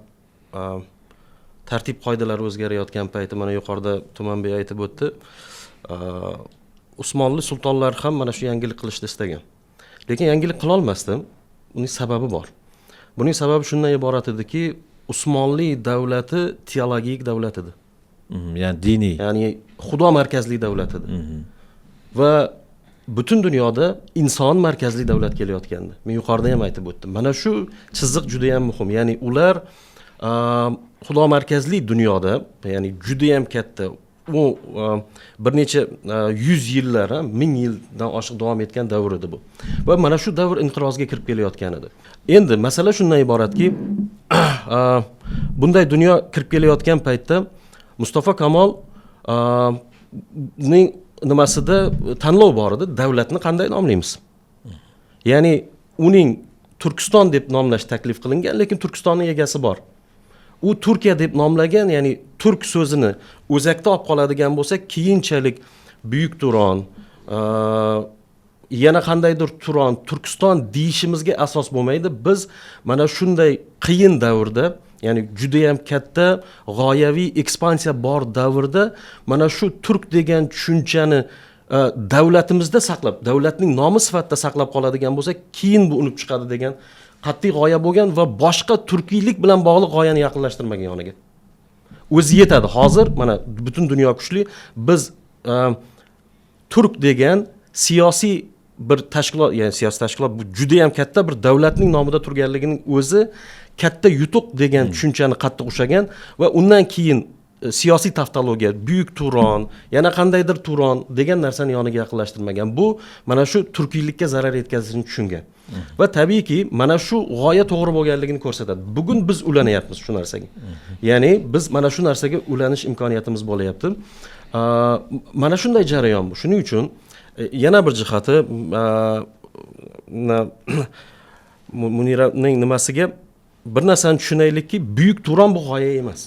[SPEAKER 1] tartib qoidalari o'zgarayotgan payti, mana yuqorida Tumanbek aytib o'tdi. Usmonli sultonlar ham mana shu yangilik qilishni istagan. Lekin yangilik qila olmasdi. Uning sababi bor. Buning sababi shundan iborat ediki, Usmonli davlati teologik davlat edi.
[SPEAKER 2] Ya'ni diniy.
[SPEAKER 1] Ya'ni Xudo markazli davlat edi. Va butun dunyoda inson markazli davlat kelayotgandi. Men yuqorida ham aytib o'tdim. Mana shu chiziq juda ham muhim. Ya'ni ular Xudo markazli dunyoda, ya'ni juda ham katta u bir necha 100 yillar, 1000 yildan oshiq davom etgan davr edi bu. Va mana shu davr inqirozga kirib kelayotgan edi. Endi masala shundan iboratki, bunday dunyo kirib kelayotgan paytda Mustafa Kamol ning nimasida tanlov bor edi, davlatni qanday nomlaymiz? Ya'ni uning Turkiston deb nomlash taklif qilingan, lekin Turkistonning egasi bor. U Turkiya deb nomlagan, ya'ni turk so'zini o'zakda olib qoladigan bo'lsa, keyinchalik Buyuk Turon, yana qandaydir Turon, Turkiston deyishimizga asos bo'lmaydi. Biz mana shunday qiyin davrda, ya'ni juda ham katta g'oyaviy ekspansiya bor davrda mana shu turk degan tushunchani davlatimizda saqlab, davlatning nomi sifatida saqlab qoladigan bo'lsa, keyin bu unib chiqadi degan qat'iy g'oya bo'lgan va boshqa turkiylik bilan bog'liq g'oyani yaqinlashtirmagan yoniga. O'zi yetadi. Hozir mana butun dunyo kuchli. Biz turk degan siyosiy bir tashkilot, ya'ni siyosiy tashkilot bu juda ham katta bir davlatning nomida turganligining o'zi katta yutuq degan tushunchani qattiq ushlagan va undan keyin siyosiy taftologiya, Buyuk Turon, yana qandaydir Turon degan narsani yoniga yaqinlashtirmagan. Bu mana shu turkiylikka zarar yetkazishini tushungan. Va tabiiyki mana shu g'oya to'g'ri bo'lganligini ko'rsatadi. Bugun biz ulanyapmiz shu narsaga. Ya'ni biz mana shu narsaga ulanish imkoniyatimiz bo'layapti. Mana shunday jarayon bu. Shuning uchun yana bir jihati Muniraning nimasiga bir narsani tushunaylikki, Buyuk Turon bu g'oya emas.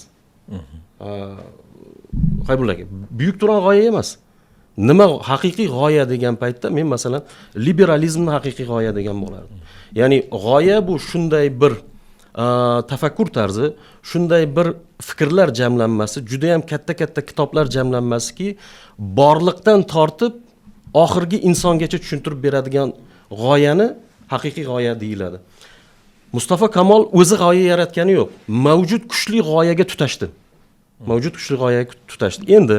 [SPEAKER 1] Qaybullarga Buyuk Turon g'oya emas. Nima haqiqiy g'oya degan paytda men masalan liberalizmni haqiqiy g'oya degan bo'lardim. Ya'ni g'oya bu shunday bir tafakkur tarzi, shunday bir fikrlar jamlanmasi, juda ham katta kitoblar jamlanmasiki, borliqdan tortib oxirgi insongacha tushuntirib beradigan g'oyani haqiqiy g'oya deyiladi. Mustafa Kamol o'zi g'oya yaratgani yo'q. Mavjud kuchli g'oyaga tutashdi. Endi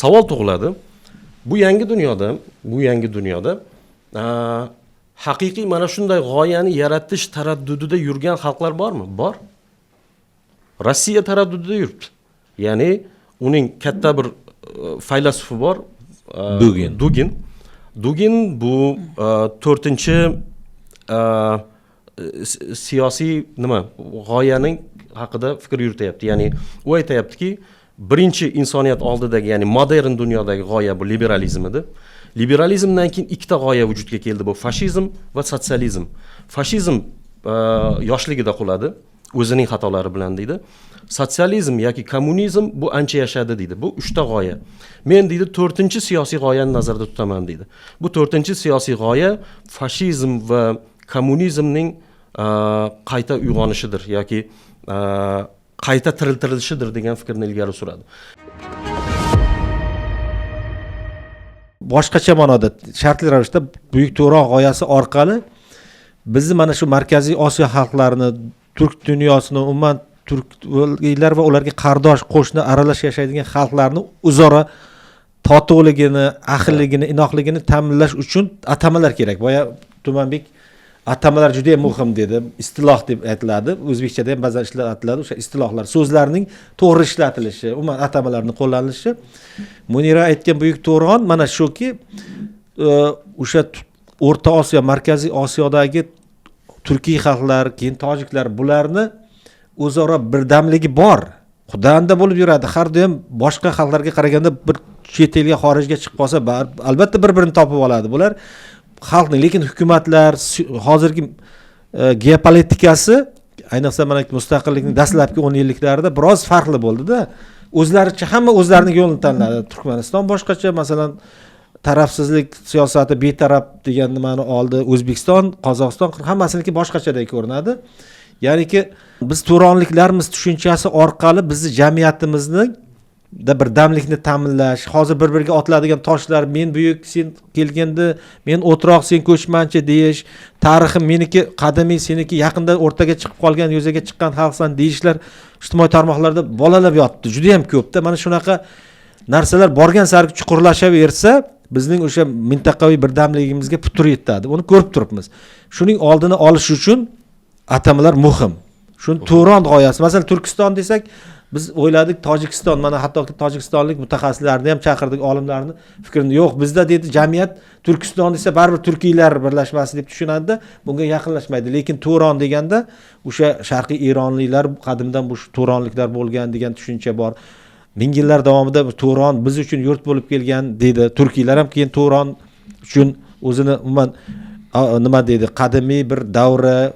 [SPEAKER 1] savol tug'iladi. Bu yangi dunyoda haqiqiy mana shunday g'oyani yaratish taraddudida yurgan xalqlar bormi? Bor. Rossiya taraddudida yuribdi. Ya'ni uning katta bir faylasufi bor, Dugin bu 4-chi siyosiy g'oyaning haqida fikr yurityapti. Ya'ni u aytayaptiki, birinchi insoniyat oldidagi, ya'ni modern dunyodagi g'oya bu liberalizm edi. Liberalizmdan keyin ikkita g'oya vujudga keldi, bu fashizm va sotsializm. Fashizm yoshligida quladi, o'zining xatolari bilan deydi. Sotsializm yoki kommunizm bu ancha yashadi deydi. Bu 3 ta g'oya. Men deydi 4-chi siyosiy g'oyani nazarda tutaman deydi. Bu 4-chi siyosiy g'oya fashizm va kommunizmning qayta uyg'onishidir yoki qayta tiriltirishidir degan fikrni ilgari suradi.
[SPEAKER 2] Boshqacha ma'noda shartli ravishda Buyuk Turon g'oyasi orqali bizni mana shu Markaziy Osiyo xalqlarini, turk dunyosini, umuman turklar va ularga qardosh, qo'shni, aralash yashaydigan xalqlarni o'zaro totuvligini, ahilligini, inoqligini ta'minlash uchun atamalar kerak. Boya Tumanbek atamalar juda ham muhim dedi. Istiloh deb aytiladi. O'zbekchada ham ba'zan ishlatiladi. O'sha istilohlar, so'zlarning to'g'ri ishlatilishi, umuman atamalarning qo'llanilishi. Munira aytgan Buyuk Turon mana shuki, o'sha O'rta Osiyo, Markaziy Osiyodagi turkiy xalqlar, keyin tojiklar, bularni o'zaro birdamligi bor. Xudanda bo'lib yuradi. Har doim boshqa xalqlarga qaraganda bir chet elga, xorijga chiqib qolsa, albatta bir-birini topib oladi bular. Xalqning, lekin hukumatlar hozirgi geopolitikasi, ayniqsa mana mustaqillikning dastlabki 10 yilliklarida biroz farqli bo'ldi-da. O'zlaricha hamma o'zlarining yo'lini tanladi. Turkmaniston boshqacha, masalan, tarafsizlik siyosati, betaraf degan nimani oldi. O'zbekiston, Qozog'iston hammasiniki boshqachadek ko'rinadi. Ya'niki biz turonliklarimiz tushunchasi orqali bizni jamiyatimizni birdamlikni ta'minlash, hozir bir-biriga otiladigan toshlar, men buyuk, sen kelganda men o'troq, sen ko'chmanchi deyish, tarixim meniki qadimiy, seniki yaqinda o'rtaga chiqib qolgan, yuzaga chiqqan xalqsan deyishlar ijtimoiy tarmoqlarda bolalab yotdi. Juda ham ko'pda. Mana shunaqa narsalar borgan sari chuqurlashaversa, bizning o'sha mintaqaviy birdamligimizga putur yetadi. Uni ko'rib turibmiz. Shuning oldini olish uchun atamalar muhim. Shuni Turon g'oyasi. Masalan, Turkiston desak, biz o'yladik Tojikiston, mana hattoki tojikistonlik mutaxassislarni ham chaqirdik, olimlarni fikrini. Yo'q, bizda dedi jamiyat Turkiston desa baribir turkiylar birlashmasi deb tushunadi, bunga yaqinlashmaydi. Lekin Turon deganda o'sha sharqiy Eronliklar qadimdan bu Turonliklar bo'lgan degan tushuncha bor. Ming yillar davomida Turon biz uchun yurt bo'lib kelgan dedi. Turkiylar ham keyin Turon uchun o'zini umuman nima deydi, qadimiy bir davra,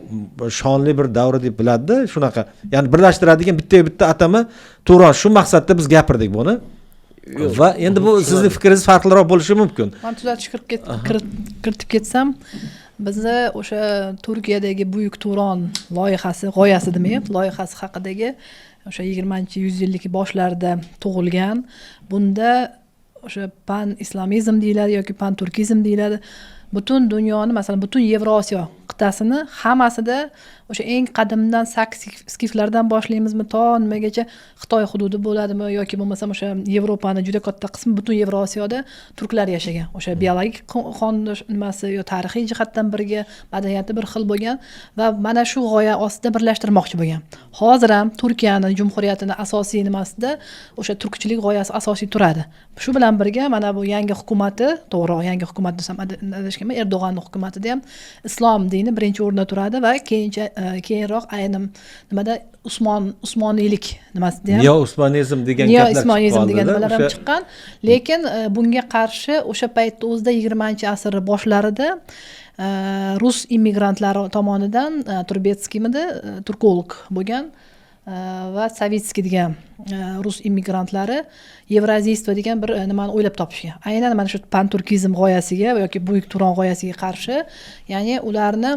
[SPEAKER 2] shonli bir davra deb biladi, shunaqa. Ya'ni birlashtiradigan bitta atama Turon. Shu maqsadda biz gapirdik buni. Va endi bu sizning fikringiz farqliroq bo'lishi mumkin.
[SPEAKER 3] Men tuzatish kiritib ketsam, bizda o'sha Turkiyadagi Buyuk Turon loyihasi, g'oyasi demayman, loyihasi haqidagi o'sha 20-100 boshlarida tug'ilgan. Bunda o'sha pan islamizm deyiladi yoki pan turkizm deyiladi. Butun dunyoni, masalan, butun Yevrosiyo qit'asini hammasida o'sha eng qadimdan skiflardan boshlaymizmi to nimagacha Xitoy hududi bo'ladimi yoki bo'lmasam o'sha Yevropani juda katta qismi butun Yevrosiyoda turklar yashagan. O'sha biologik qon nimasi yo tarixiy jihatdan birga, madaniyati bir xil bo'lgan va mana shu g'oya ostida birlashtirmoqchi bo'lgan. Hozir ham Turkiyani jumhuriyatini asosiy nimasida o'sha turkchilik g'oyasi asosiy turadi. Shu bilan birga mana bu yangi hukumati, to'g'ri, yangi hukumat desam adashganman, Erdo'g'anning hukumatida ham islom dini birinchi o'rinda turadi va keyinroq aynan nimada Usmoniylik nimasida ham
[SPEAKER 2] Yo Usmonizm degan gaplar chiqqan.
[SPEAKER 3] Usmonizm degan nimalar ham chiqqan. Lekin bunga qarshi o'sha paytda o'zida 20-asr boshlarida rus immigrantlari tomonidan Turbetskiymi, turkolog bo'lgan va Savitskiy degan rus immigrantlari Evraziystvo degan bir nimani o'ylab topishgan. Aynan mana shu pan-turkizm g'oyasiga yoki Buyuk Turon g'oyasiga qarshi, ya'ni ularni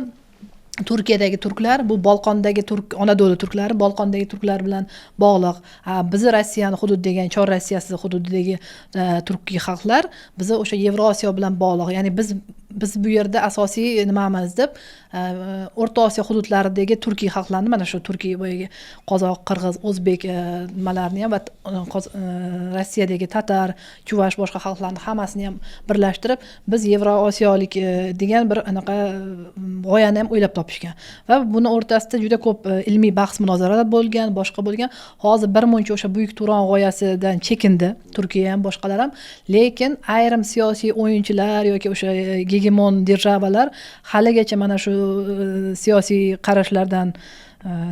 [SPEAKER 3] Turkiyadagi turklar, bu Bolqondagi Anadolu turklari Bolqondagi turklar bilan bog'liq. Bizni Rossiyani hududi degan Chor Rossiyasi hududidagi turkiy xalqlar bizni o'sha Yevrosiyo bilan bog'liq. Ya'ni biz bu yerda asosiy nimamiz deb O'rta Osiyo hududlaridagi turkiy xalqlarni, mana shu Turkiy bo'yiga qozoq, qirg'iz, o'zbek nimalarni ham va Rossiyadagi tatar, chuvash, boshqa xalqlarni hammasini ham birlashtirib, biz Yevrosiyolik degan bir anaqa g'oyani ham o'ylab topishgan. Va buni o'rtasida juda ko'p ilmiy bahs munozaralar bo'lgan, boshqa bo'lgan. Hozir birmuncha o'sha Buyuk Turon g'oyasidan chekindi Turkiya ham, boshqalar ham. Lekin ayrim siyosiy o'yinchilar yoki o'sha hegemon державалар haligacha mana shu siyosiy qarashlardan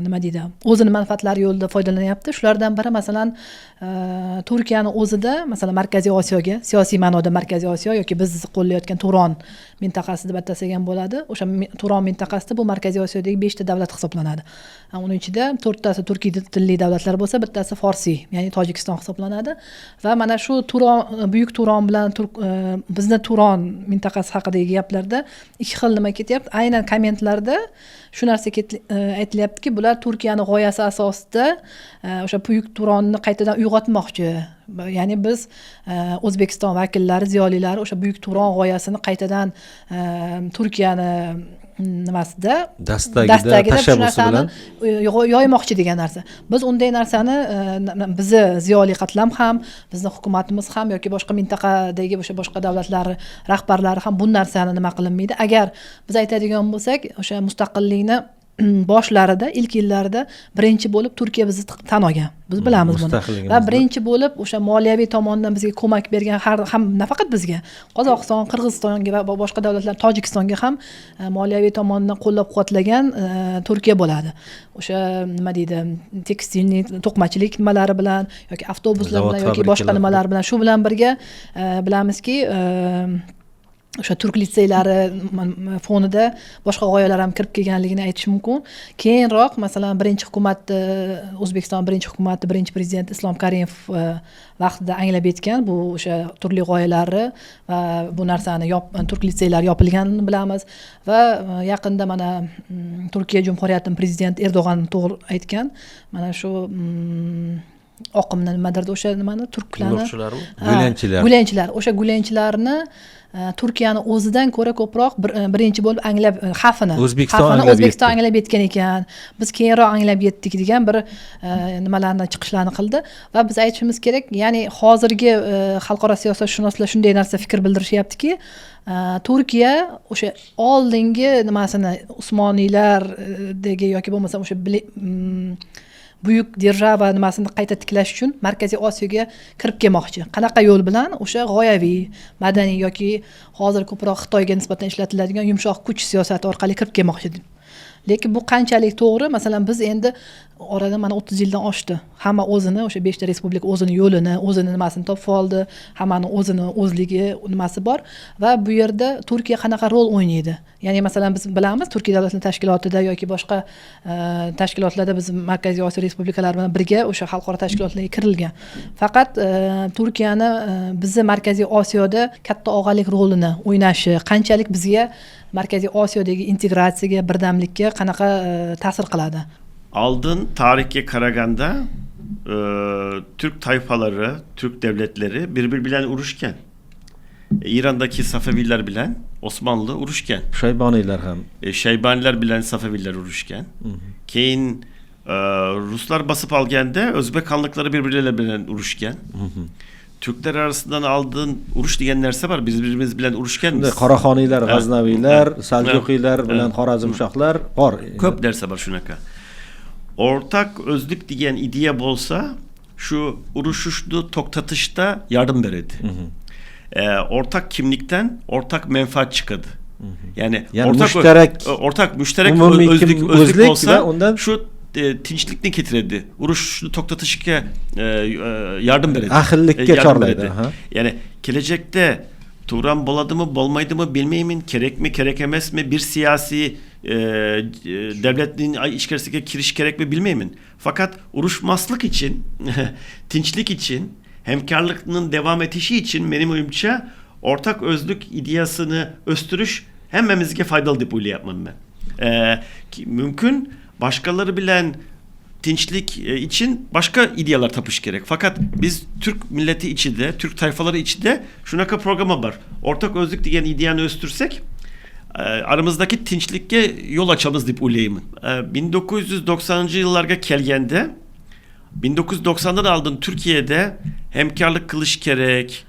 [SPEAKER 3] nima deydi, o'zini manfaatlari yo'lida foydalanyapti. Shulardan biri masalan Turkiyani o'zida, masalan Markaziy Osiyoga, siyosiy ma'noda Markaziy Osiyo yoki biz qo'llayotgan Turon mintaqasi deb atasak ham bo'ladi. O'sha Turon mintaqasida bu Markaziy Osiyodagi 5 ta davlat hisoblanadi. Uning ichida 4 tasi turkiy tilli davlatlar bo'lsa, bittasi Forsiy, ya'ni Tojikiston hisoblanadi. Va mana shu Turon, Buyuk Turon bilan bizni Turon mintaqasi haqidagi gaplarda ikki xil nima ketyapti. Aynan kommentlarda shu narsa aytilyaptiki, bular Turkiyani g'oyasi asosida o'sha Buyuk Turonni qaytadan uyg'otmoqchi. Ya'ni biz O'zbekiston vakillari, ziyolilari o'sha Buyuk Turon g'oyasini qaytadan Turkiyani nimasida dastagida tashabbusi bilan yoymoqchi degan narsa. Biz unday narsani bizni ziyoli qatlam ham, bizni hukumatimiz ham yoki boshqa mintaqadagi o'sha boshqa davlatlar rahbarlari ham bu narsani nima qilinmaydi. Agar biz aytadigan bo'lsak, o'sha mustaqillikni boshlarida, ilk yillarida birinchi bo'lib Turkiya bizni tan olgan. Biz bilamiz buni. Va birinchi bo'lib o'sha moliyaviy tomondan bizga ko'mak bergan ham nafaqat bizga, Qozog'iston, Qirg'izistonga va boshqa davlatlar, Tojikistonga ham moliyaviy tomondan qo'llab-quvvatlagan Turkiya bo'ladi. O'sha nima deydi, tekstilniy, to'qimachilik nimalari bilan yoki avtobuslar bilan yoki boshqa nimalar bilan, shu bilan birga bilamizki, o'sha turk litseylari fonida boshqa g'oyalar ham kirib kelganligini aytish mumkin. Keyinroq masalan birinchi hukumat, O'zbekiston birinchi hukumati, birinchi prezident Islom Karimov vaqtida anglab yetgan bu o'sha turli g'oyalari va bu narsani turk litseylari yopilganini bilamiz va yaqinda mana Turkiya Jumhuriyatining prezidenti Erdo'g'an to'g'ri aytgan. Mana shu oqimni nimadirdi o'sha nimani turklarni
[SPEAKER 1] Nurchilarmi?
[SPEAKER 2] Gulenchilar.
[SPEAKER 3] gulenchilar o'sha gulenchilarni Turkiyani o'zidan ko'ra ko'proq birinchi bo'lib anglab xavfini
[SPEAKER 2] O'zbekiston
[SPEAKER 3] xavfini
[SPEAKER 2] anglab
[SPEAKER 3] O'zbekiston
[SPEAKER 2] yetdi.
[SPEAKER 3] anglab yetgan ekan, biz keyinroq anglab yetdik degan bir nimalarni chiqishlarni qildi va biz aytishimiz kerak, ya'ni hozirgi xalqaro siyosatshunoslar shunday narsa fikr bildirishyaptiki, Turkiya o'sha oldingi nimasini Usmoniylardagi yoki bo'lmasa o'sha buyuk держава nimasini qayta tiklash uchun Markaziy Osiyoga kirib kelmoqchi. Qanaqa yo'l bilan? O'sha g'oyaviy, madaniy yoki hozir ko'proq Xitoyga nisbatan ishlatiladigan yumshoq kuch siyosati orqali kirib kelmoqchi. Lekin bu qanchalik to'g'ri? Masalan, biz endi orada mana 30 yildan oshdi. Hamma o'zini o'sha 5 ta respublika o'zini yo'lini, o'zini nimasini topib oldi. Hammani o'zini o'zligi nimasi bor va bu yerda Turkiya qanaqa rol o'ynaydi? Ya'ni masalan biz bilamiz Turkiya davlatlar tashkilotida yoki boshqa tashkilotlarda biz Markaziy Osiyo respublikalari bilan birga o'sha xalqaro tashkilotlarga kirilgan. Faqat Turkiyani bizni Markaziy Osiyoda katta og'alik rolini o'ynashi qanchalik bizga Markaziy Osiyodagi integratsiyaga, birdamlikka qanaqa ta'sir qiladi?
[SPEAKER 4] Aldın tarihe Karaganda Türk tayfaları, Türk devletleri birbir bilen uruşken, İran'daki Safeviler bilen Osmanlı uruşken,
[SPEAKER 2] Shayboniylar ham.
[SPEAKER 4] Şeybaniler bilen Safeviler uruşken, keyin Ruslar basıp alganda Özbek hanlıkları birbirleriyle bilen uruşken, Türkler arasından aldığın uruş diyen narsa var. Biz birbirimiz bilen uruşken
[SPEAKER 2] Shunday Qoraxoniylar, G'aznaviylar, Saljuqiylar bilan
[SPEAKER 4] Evet.
[SPEAKER 2] Xorazmshohlar bor.
[SPEAKER 4] Köp derse var şunaka. Ortak özlük diyen ideye bolsa şu uruşuşlu toktatışta yardım veredi. Ortak kimlikten ortak menfaat çıkadı. Yani ortak müşterek
[SPEAKER 2] umumiy
[SPEAKER 4] özlük
[SPEAKER 2] özlük ve
[SPEAKER 4] olsa
[SPEAKER 2] ondan
[SPEAKER 4] şu tinchlikni ketiradi. Uruşuşlu toktatışga yardım veredi.
[SPEAKER 2] Ahillikka
[SPEAKER 4] Yardım
[SPEAKER 2] chorlaydi.
[SPEAKER 4] veredi. Yani gelecekte Turan boladı mı, bolmaydı mı bilmeyimin, gerek mi, gerek emez mi, bir siyasi devletin içerisine giriş gerek mi bilmeyimin. Fakat uruşmaslık için, tinçlik için, hemkarlığının devam etişi için benim oyumça ortak özlük ideyasını östürüş hemmemizge faydalı deyip öyle yapmam ben. Mümkün başkaları bilen tinçlik için başka ideyalar tapış gerek. Fakat biz Türk milleti içinde, Türk tayfaları içinde şunaka programa var. Ortak özlük diyen ideyanı östürsek aramızdaki tinçlikke yol açamız deyip uleyim. 1990'cı yıllarga kelgende 1990'dan aldın Türkiye'de hemkarlık kılış gerek.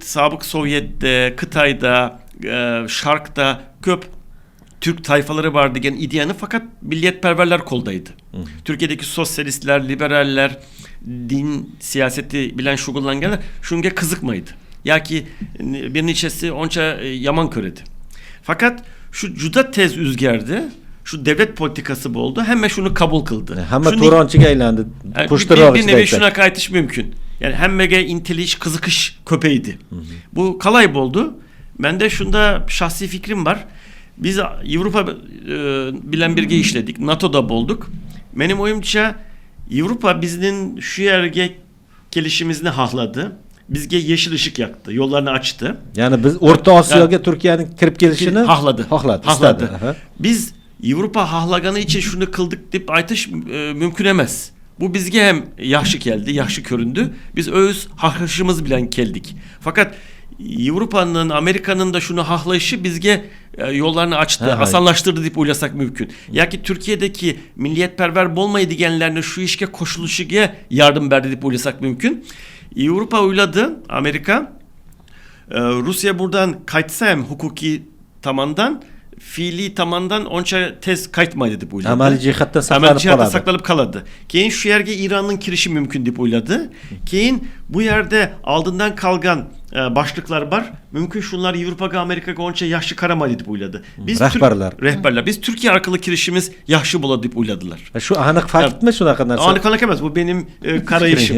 [SPEAKER 4] Sabık Sovyet'te, Kıtay'da, Şark'ta köp Türk tayfaları var diyen ideyanı fakat milliyetperverler koldaydı. Türkiye'deki sosyalistler, liberaller, din siyaseti bilen şugullanganlar şunge kızıkmaydı. Ya ki bir neçesi onca yaman köredi. Fakat şu juda tez üzgerdi. Şu devlet politikası bu oldu. Hemen şunu kabul kıldı.
[SPEAKER 2] Hamma Turanchiga aylandi.
[SPEAKER 4] Bir nevi şuna kaytiş mümkün. Yani hemmege intiliş, kızıkış köpeğiydi. Bu kalayb oldu. Ben de şunda şahsi fikrim var. Biz Avrupa bilen birge işledik. NATO'da bolduk. Benim oyumca Avrupa bizden şu yerge gelişimizini hahladı. Bizge yeşil ışık yaktı. Yollarını açtı.
[SPEAKER 2] Yani biz Orta Osiyoga Turkiyaning kirib kelishini
[SPEAKER 4] hahladı.
[SPEAKER 2] istadi.
[SPEAKER 4] Biz Avrupa hahlaganı için şunu kıldık deyip aytış mümkün emez. Bu bizge hem yaxşı geldi, yaxşı köründü. Biz öz hahlışımız bilen geldik. Fakat Avrupa'nın, Amerika'nın da şunu hahlayışı bizge yollarını açtı, asanlaştırdı deyip oylasak mümkün. Ya ki Türkiye'deki milliyetperver bolmayı diyenlerine şu işe koşuluşuge yardım verdi deyip oylasak mümkün. Avrupa uyladı, Amerika. Rusya buradan kaytsa hem hukuki tamandan, fiili tamandan onça tez kaytmaydı deyip oyladı.
[SPEAKER 2] Amali cihatda
[SPEAKER 4] saklanıp kaladı. Keyin şu yerge İran'ın kirişi mümkün deyip oyladı. Keyin bu yerde aldından kalgan başlıklar var. Mümkün şunlar Avrupaga, Amerikaga onça yaşlı karamaydı deyip oyladı. Biz rehberler. Biz Türkiye arkalı kirişimiz yaşlı buladı deyip oyladılar.
[SPEAKER 2] Şu anık fark etme şunaqa narsa.
[SPEAKER 4] Anık emas. Bu benim karayışım.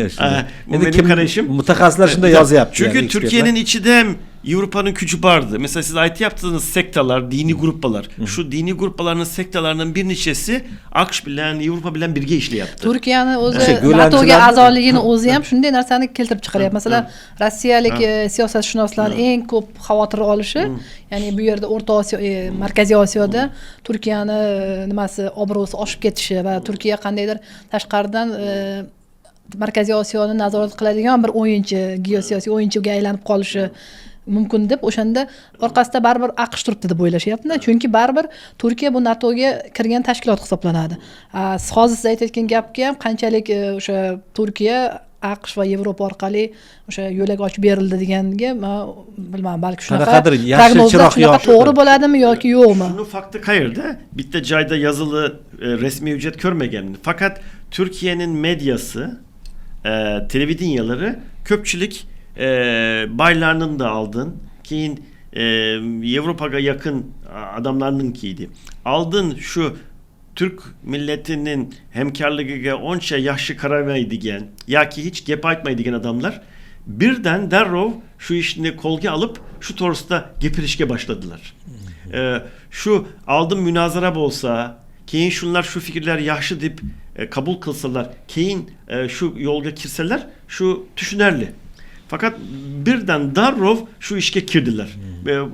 [SPEAKER 4] Bu benim karayışım.
[SPEAKER 2] Mutaxassislar shunday yozyapti.
[SPEAKER 4] Çünkü Türkiye'nin içinde hem Avrupa'nın gücü vardı. Mesela siz IT yaptığınız sektalar, dini gruplar. Şu dini grupların sektalarının bir neçesi AQSh bilen, Avrupa bilen birge işle yaptı.
[SPEAKER 3] Turkiyani o'zi NATOga a'zoligini o'zi ham shunday narsani keltirib chiqaryapti. Masalan, rossiyalik siyosatshunoslarning eng ko'p xavotir olishi, ya'ni bu yerda O'rta Osiyo, Markaziy Osiyoda Turkiyani nimasi obro'si oshib ketishi va Turkiya qandaydir tashqaridan Markaziy Osiyoni nazorat qiladigan bir o'yinchi, geosiyosiy o'yinchiga aylanib qolishi mumkin deb o'shanda orqasida baribir AQSh turibdi deb o'ylashyapti. Chunki baribir Turkiya bu NATOga kirgan tashkilot hisoblanadi. Hozir siz aytayotgan gapga ham qanchalik o'sha Turkiya AQSh va Yevropa orqali o'sha yo'lak ochib berildi deganga men bilmadim, balki shunaqa prognozlar shunaqa to'g'ri bo'ladimi yoki yo'qmi?
[SPEAKER 4] Bunun fakti qayerda? Bitta joyda yazılı resmi ücret görmegen. Fakat Türkiye'nin medyası, televidinyaları köpçülük baylarının da aldın. Ki Avrupa'ya yakın adamlarınkiydi. Aldın şu Türk milletinin hemkarlığı onca yaşlı karavaydı gen. Ya ki hiç gep aytmaydı gen adamlar. Birden derrov şu işini kolga alıp şu torsta gepirişke başladılar. Şu aldım münazara bolsa, keyin şunlar şu fikirler yaşlı deyip kabul kılsalar, keyin şu yolga kirseler, şu düşünerli. Fakat birden darrov şu işe kirdiler.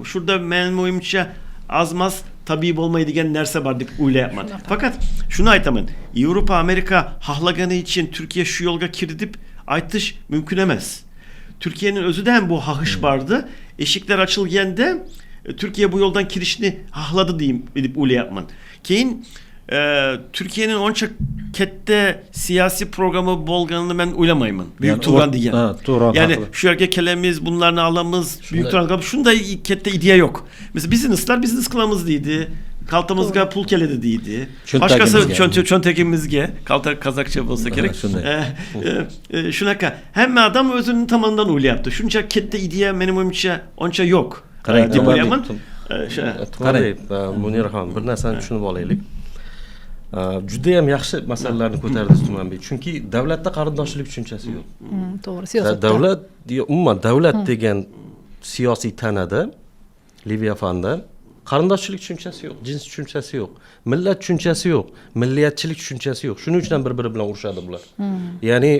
[SPEAKER 4] Şurada benim oyumca azmaz tabip olmayı diyen nerse var deyip öyle yapman. Fakat şunu aytamın. Avrupa, Amerika hahlaganı için Türkiye şu yolga kirdip aytış mümkün emez. Türkiye'nin özü de hem bu hahış vardı. Eşikler açılgende Türkiye bu yoldan kirişini hahladı diyeyim deyip öyle yapman. Keyin Türkiye'nin onca kette siyasi programı bolganını ben uylamayım. Büyük Turan diyen. Yani şu erkek kelemiz, bunlarını alamız, büyük Turan kapı. Şunda kette idea yok. Mesela business kılamız değildi. Kaltamızga pul keledi değildi. Başkası çöntekimizge. Kalta Kazakça olsa gerek. Şunaka. Hem adam özünün tamamından öyle yaptı. Şunca kette idea benim oyumca onca yok. Diyelim.
[SPEAKER 1] Qarang, Munirxon, bir narsani tushunib olaylik. Juda ham yaxshi masalalarni ko'tardingiz Tumanbek. Chunki davlatda qarindoshchilik tushunchasi yo'q.
[SPEAKER 3] To'g'ri, siyosatda.
[SPEAKER 1] Davlat, umuman davlat degan siyosiy tanada, Leviafonda qarindoshchilik tushunchasi yo'q, jins tushunchasi yo'q, millat tushunchasi yo'q, milliyatchilik tushunchasi yo'q. Shuning uchun ham bir-biri bilan urushadi bular. Ya'ni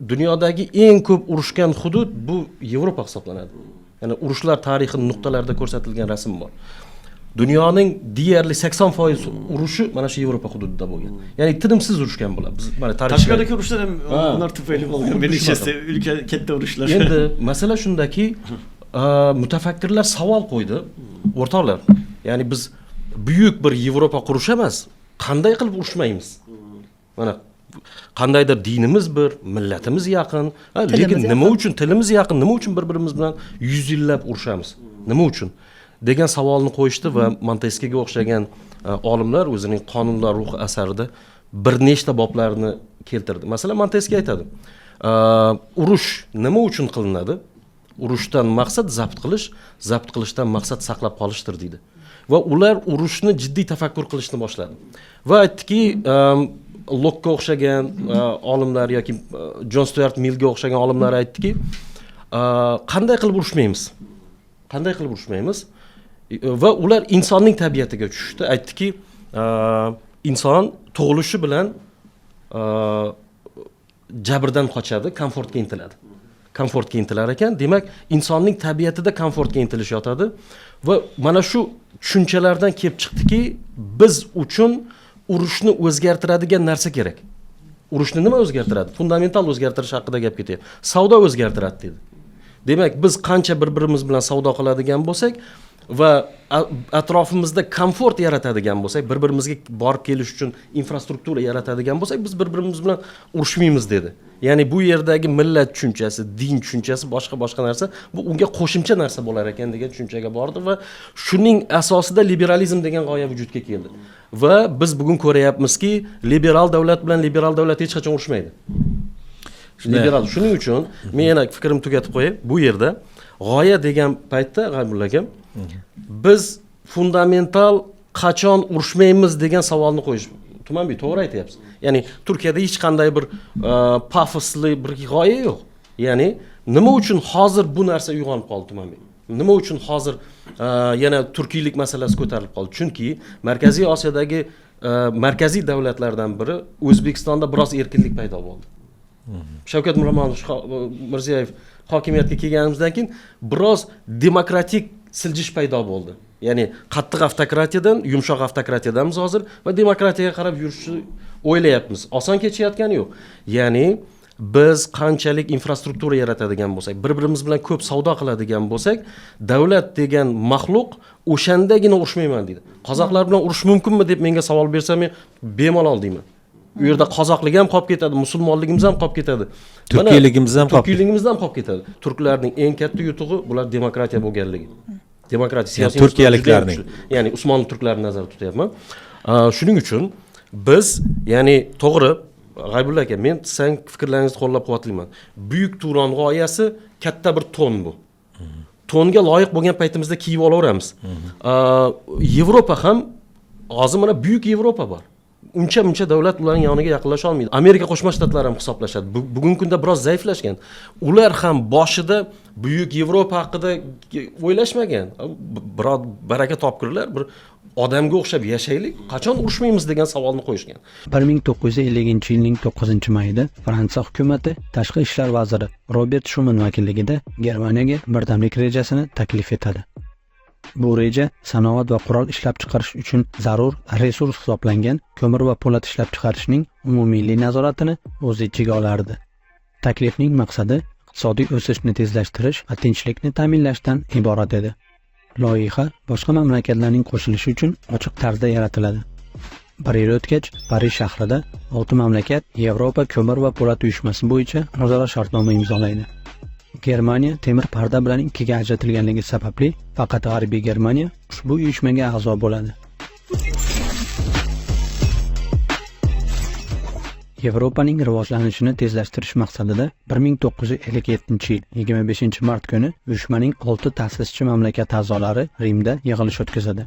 [SPEAKER 1] dunyodagi eng ko'p urushgan hudud bu Yevropa hisoblanadi. Ya'ni urushlar tarixini nuqtalarda ko'rsatilgan rasm bor. Dunyoning deyarli 80% urushi mana shu Yevropa hududida bo'lgan. Ya'ni tinimsiz urushgan bular. Biz mana tarixda
[SPEAKER 4] Tashqaridagi urushlar ham ular tufayli bo'lgan. Meningcha ülke katta urushlar.
[SPEAKER 1] Endi masala shundaki, mutafakkirlar savol qo'ydi. O'rtoqlar, ya'ni biz buyuk bir Yevropa qurish emas, qanday qilib urushmaymiz? Mana qandaydir dinimiz bir, millatimiz yaqin, lekin nima uchun tilimiz yaqin, nima uchun bir-birimiz bilan 100 yillab urushamiz? Nima uchun? Degan savolni qo'yishdi va Montesquieuga o'xshagan olimlar o'zining Qonunlar ruhi asarida bir nechta boblarni keltirdi. Masalan, Montesquieu aytadi, urush nima uchun qilinadi? Urushdan maqsad zabt qilish, zabt qilishdan maqsad saqlab qolishdir deydi. Va ular urushni jiddiy tafakkur qilishni boshladi. Va aytdiki, Locke'ga o'xshagan olimlar yoki John Stuart Millga o'xshagan olimlar aytdiki, qanday qilib urushmaymiz? Qanday qilib urushmaymiz? Va ular insonning tabiatiga tushdi. Aytdiki, inson tug'ilishi bilan jabrdan qochadi, komfortga intiladi. Komfortga intilar ekan. Demak, insonning tabiatida komfortga intilish yotadi va mana shu tushunchalardan kelib chiqdiki, biz uchun urushni o'zgartiradigan narsa kerak. Urushni nima o'zgartiradi? Fundamental o'zgartirish haqida gap ketyapti. Savdo o'zgartiradi dedi. Demak, biz qancha bir-birimiz bilan savdo qiladigan bo'lsak va atrofimizda komfort yaratadigan bo'lsak, bir-birimizga borib kelish uchun infrastruktura yaratadigan bo'lsak, biz bir-birimiz bilan urushmaymiz dedi. Ya'ni bu yerdagi millat tushunchasi, din tushunchasi, boshqa narsa bu unga qo'shimcha narsa bo'lar ekan degan tushunchaga bordi va shuning asosida liberalizm degan g'oya vujudga keldi. Va biz bugun ko'ryapmizki, liberal davlat bilan liberal davlat hech qachon urushmaydi. Liberal. Shuning uchun men yana fikrimni tugatib qo'yay. Bu yerda g'oya degan paytda G'aybulla akam, biz fundamental qachon urushmaymiz degan savolni qo'yish. Tumanbek, to'g'ri aytyapsiz. Ya'ni Turkiyada hech qanday bir pafosli bir g'oya yo'q. Ya'ni nima uchun hozir bu narsa uyg'onib qoldi Tumanbek? Nima uchun hozir yana turkiylik masalasi ko'tarilib qoldi? Chunki Markaziy Osiyodagi markaziy davlatlardan biri O'zbekistonda biroz erkinlik paydo bo'ldi. Shavkat Mirziyoyev hokimiyatga kelganimizdan keyin biroz demokratik siljish paydo bo'ldi. Ya'ni qattiq avtokratiyadan yumshoq avtokratiyadamiz hozir va demokratiyaga qarab yurishni o'ylayapmiz. Oson kechayotgani yo'q. Ya'ni biz qanchalik infrastruktura yaratadigan bo'lsak, bir-birimiz bilan ko'p savdo qiladigan bo'lsak, davlat degan maxluq o'shandagina urushmayman deydi. Qozoqlar bilan urush mumkinmi deb menga savol bersa, men bemalol deyman. U yerda qozoqlik ham qolib ketadi, musulmonligimiz ham qolib ketadi.
[SPEAKER 2] Turkiyligimiz ham qolib
[SPEAKER 1] ketadi. Turklarning eng katta yutug'i bular demokratiya bo'lganligi. Demokratiya siyosiy
[SPEAKER 2] turkiyaliklarning,
[SPEAKER 1] ya'ni Usmonli turklarni nazarda tutyapman. Shuning uchun biz, ya'ni to'g'ri, G'aybulla aka, men sizning fikrlaringizni qo'llab-quvvatlayman. Buyuk Turon g'oyasi katta bir ton bu. Tonga loyiq bo'lgan paytimizda kiyib olaveramiz. Yevropa ham hozir mana buyuk Yevropa bor. Uncha davlat ularning yoniga yaqinlasha olmaydi. Amerika Qo'shma Shtatlari ham hisoblashadi. Bugungi kunda biroz zaiflashgan. Ular ham boshida buyuk Yevropa haqida o'ylashmagan. Biroq baraka topkurlar, bir odamga o'xshab yashaylik, qachon urushmaymiz degan savolni qo'yishgan.
[SPEAKER 6] 1950-yilning 9-mayida Fransiya hukumati tashqi ishlar vaziri Robert Schuman vakilligida Germaniyaga birdamlik rejasini taklif etadi. Bu reja sanoat va qurol ishlab chiqarish uchun zarur resurs hisoblangan ko'mir va po'lat ishlab chiqarishning umumiy nazoratini o'z ichiga olardi. Taklifning maqsadi iqtisodiy o'sishni tezlashtirish va tinchlikni ta'minlashdan iborat edi. Loyiha boshqa mamlakatlarning qo'shilishi uchun ochiq tarzda yaratiladi. Bir yil o'tgach, Parij shahrida 6 mamlakat Yevropa ko'mir va po'lat uyushmasi bo'yicha o'zaro shartnoma imzolaydi. Germaniya temir parda bilan ikkiga ajratilganligi sababli faqat G'arbiy Germaniya ushbu uyushmaga a'zo bo'ladi. Yevropaning rivojlanishini tezlashtirish maqsadida 1957-yil 25-mart kuni uyushmaning 6 ta'sischi mamlakat a'zolari Rimda yig'ilish o'tkazadi.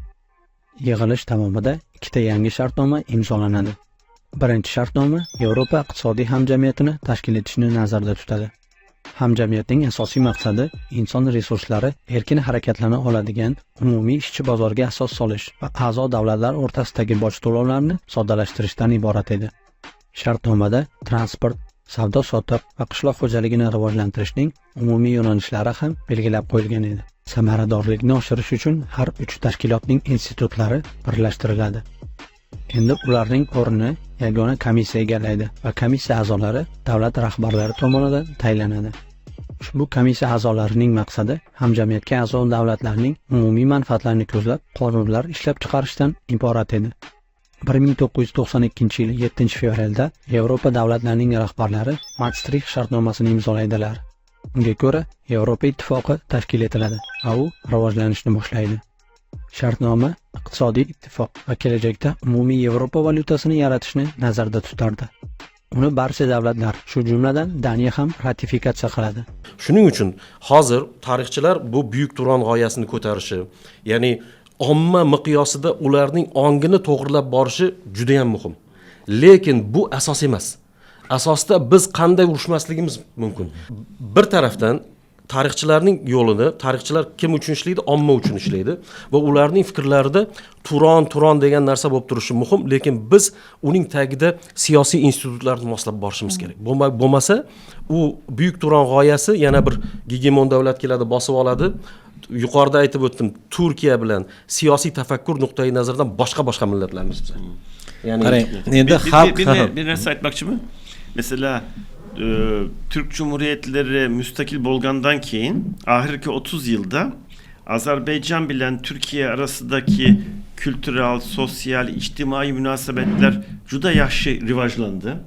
[SPEAKER 6] Yig'ilish davomida ikkita yangi shartnoma imzolanadi. Birinchi shartnoma Yevropa iqtisodiy hamjamiyatini tashkil etishni nazarda tutadi. Hamjamiyatning asosiy maqsadi inson resurslari erkin harakatlana oladigan umumiy ishchi bozorga asos solish va a'zo davlatlar o'rtasidagi boj to'lovlarini soddalashtirishdan iborat edi. Shartnomada transport, savdo-sotiq va qishloq xo'jaligini rivojlantirishning umumiy yo'nalishlari ham belgilab qo'yilgan edi. Samaradorlikni oshirish uchun har 3 tashkilotning institutlari birlashtiriladi. Endi ularning o'rnini yagona komissiya egallaydi va komissiya a'zolari davlat rahbarlari tomonidan tayinlanadi. Ushbu komissiya a'zolarining maqsadi hamjamiyatga a'zo davlatlarning umumiy manfaatlarini ko'zlab qonunlar ishlab chiqarishdan iborat edi. 1992-yil 7-fevralda Yevropa davlatlarining rahbarlari Maastricht shartnomasini imzolaydilar. Unga ko'ra Yevropa ittifoqi tashkil etiladi va u rivojlanishni boshlaydi. Shartnoma iqtisodiy ittifoq va kelajakda umumiy Yevropa valyutasini yaratishni nazarda tutardi. Uni barcha davlatlar, shu jumladan Daniya ham ratifikatsiya qiladi.
[SPEAKER 1] Shuning uchun hozir tarixchilar bu buyuk Turon g'oyasini ko'tarishi, ya'ni omma miqyosida ularning ongini to'g'rilab borishi juda ham muhim. Lekin bu asos emas. Asosda biz qanday urushmasligimiz mumkin. Bir tarafdan tarixchilarning yo'lida, tarixchilar kim uchun ishlaydi? Omma uchun ishlaydi va ularning fikrlarida Turon degan narsa bo'lib turishi muhim, lekin biz uning tagida siyosiy institutlarni moslab borishimiz kerak. Bo'lmasa, u buyuk Turon g'oyasi yana bir gegemon davlat keladi, bosib oladi. Yuqorida aytib o'tdim, Turkiya bilan siyosiy tafakkur nuqtai nazaridan boshqa millatlarmiz biz.
[SPEAKER 2] Ya'ni endi xalq
[SPEAKER 4] bir narsa aytmoqchiman. Mesela Türk Cumhuriyetleri müstakil bo'lgandan keyin ahirki 30 yılda Azerbaycan bilen Türkiye arasındaki kültürel, sosyal, ictimai münasebetler juda yaxshi rivojlandı.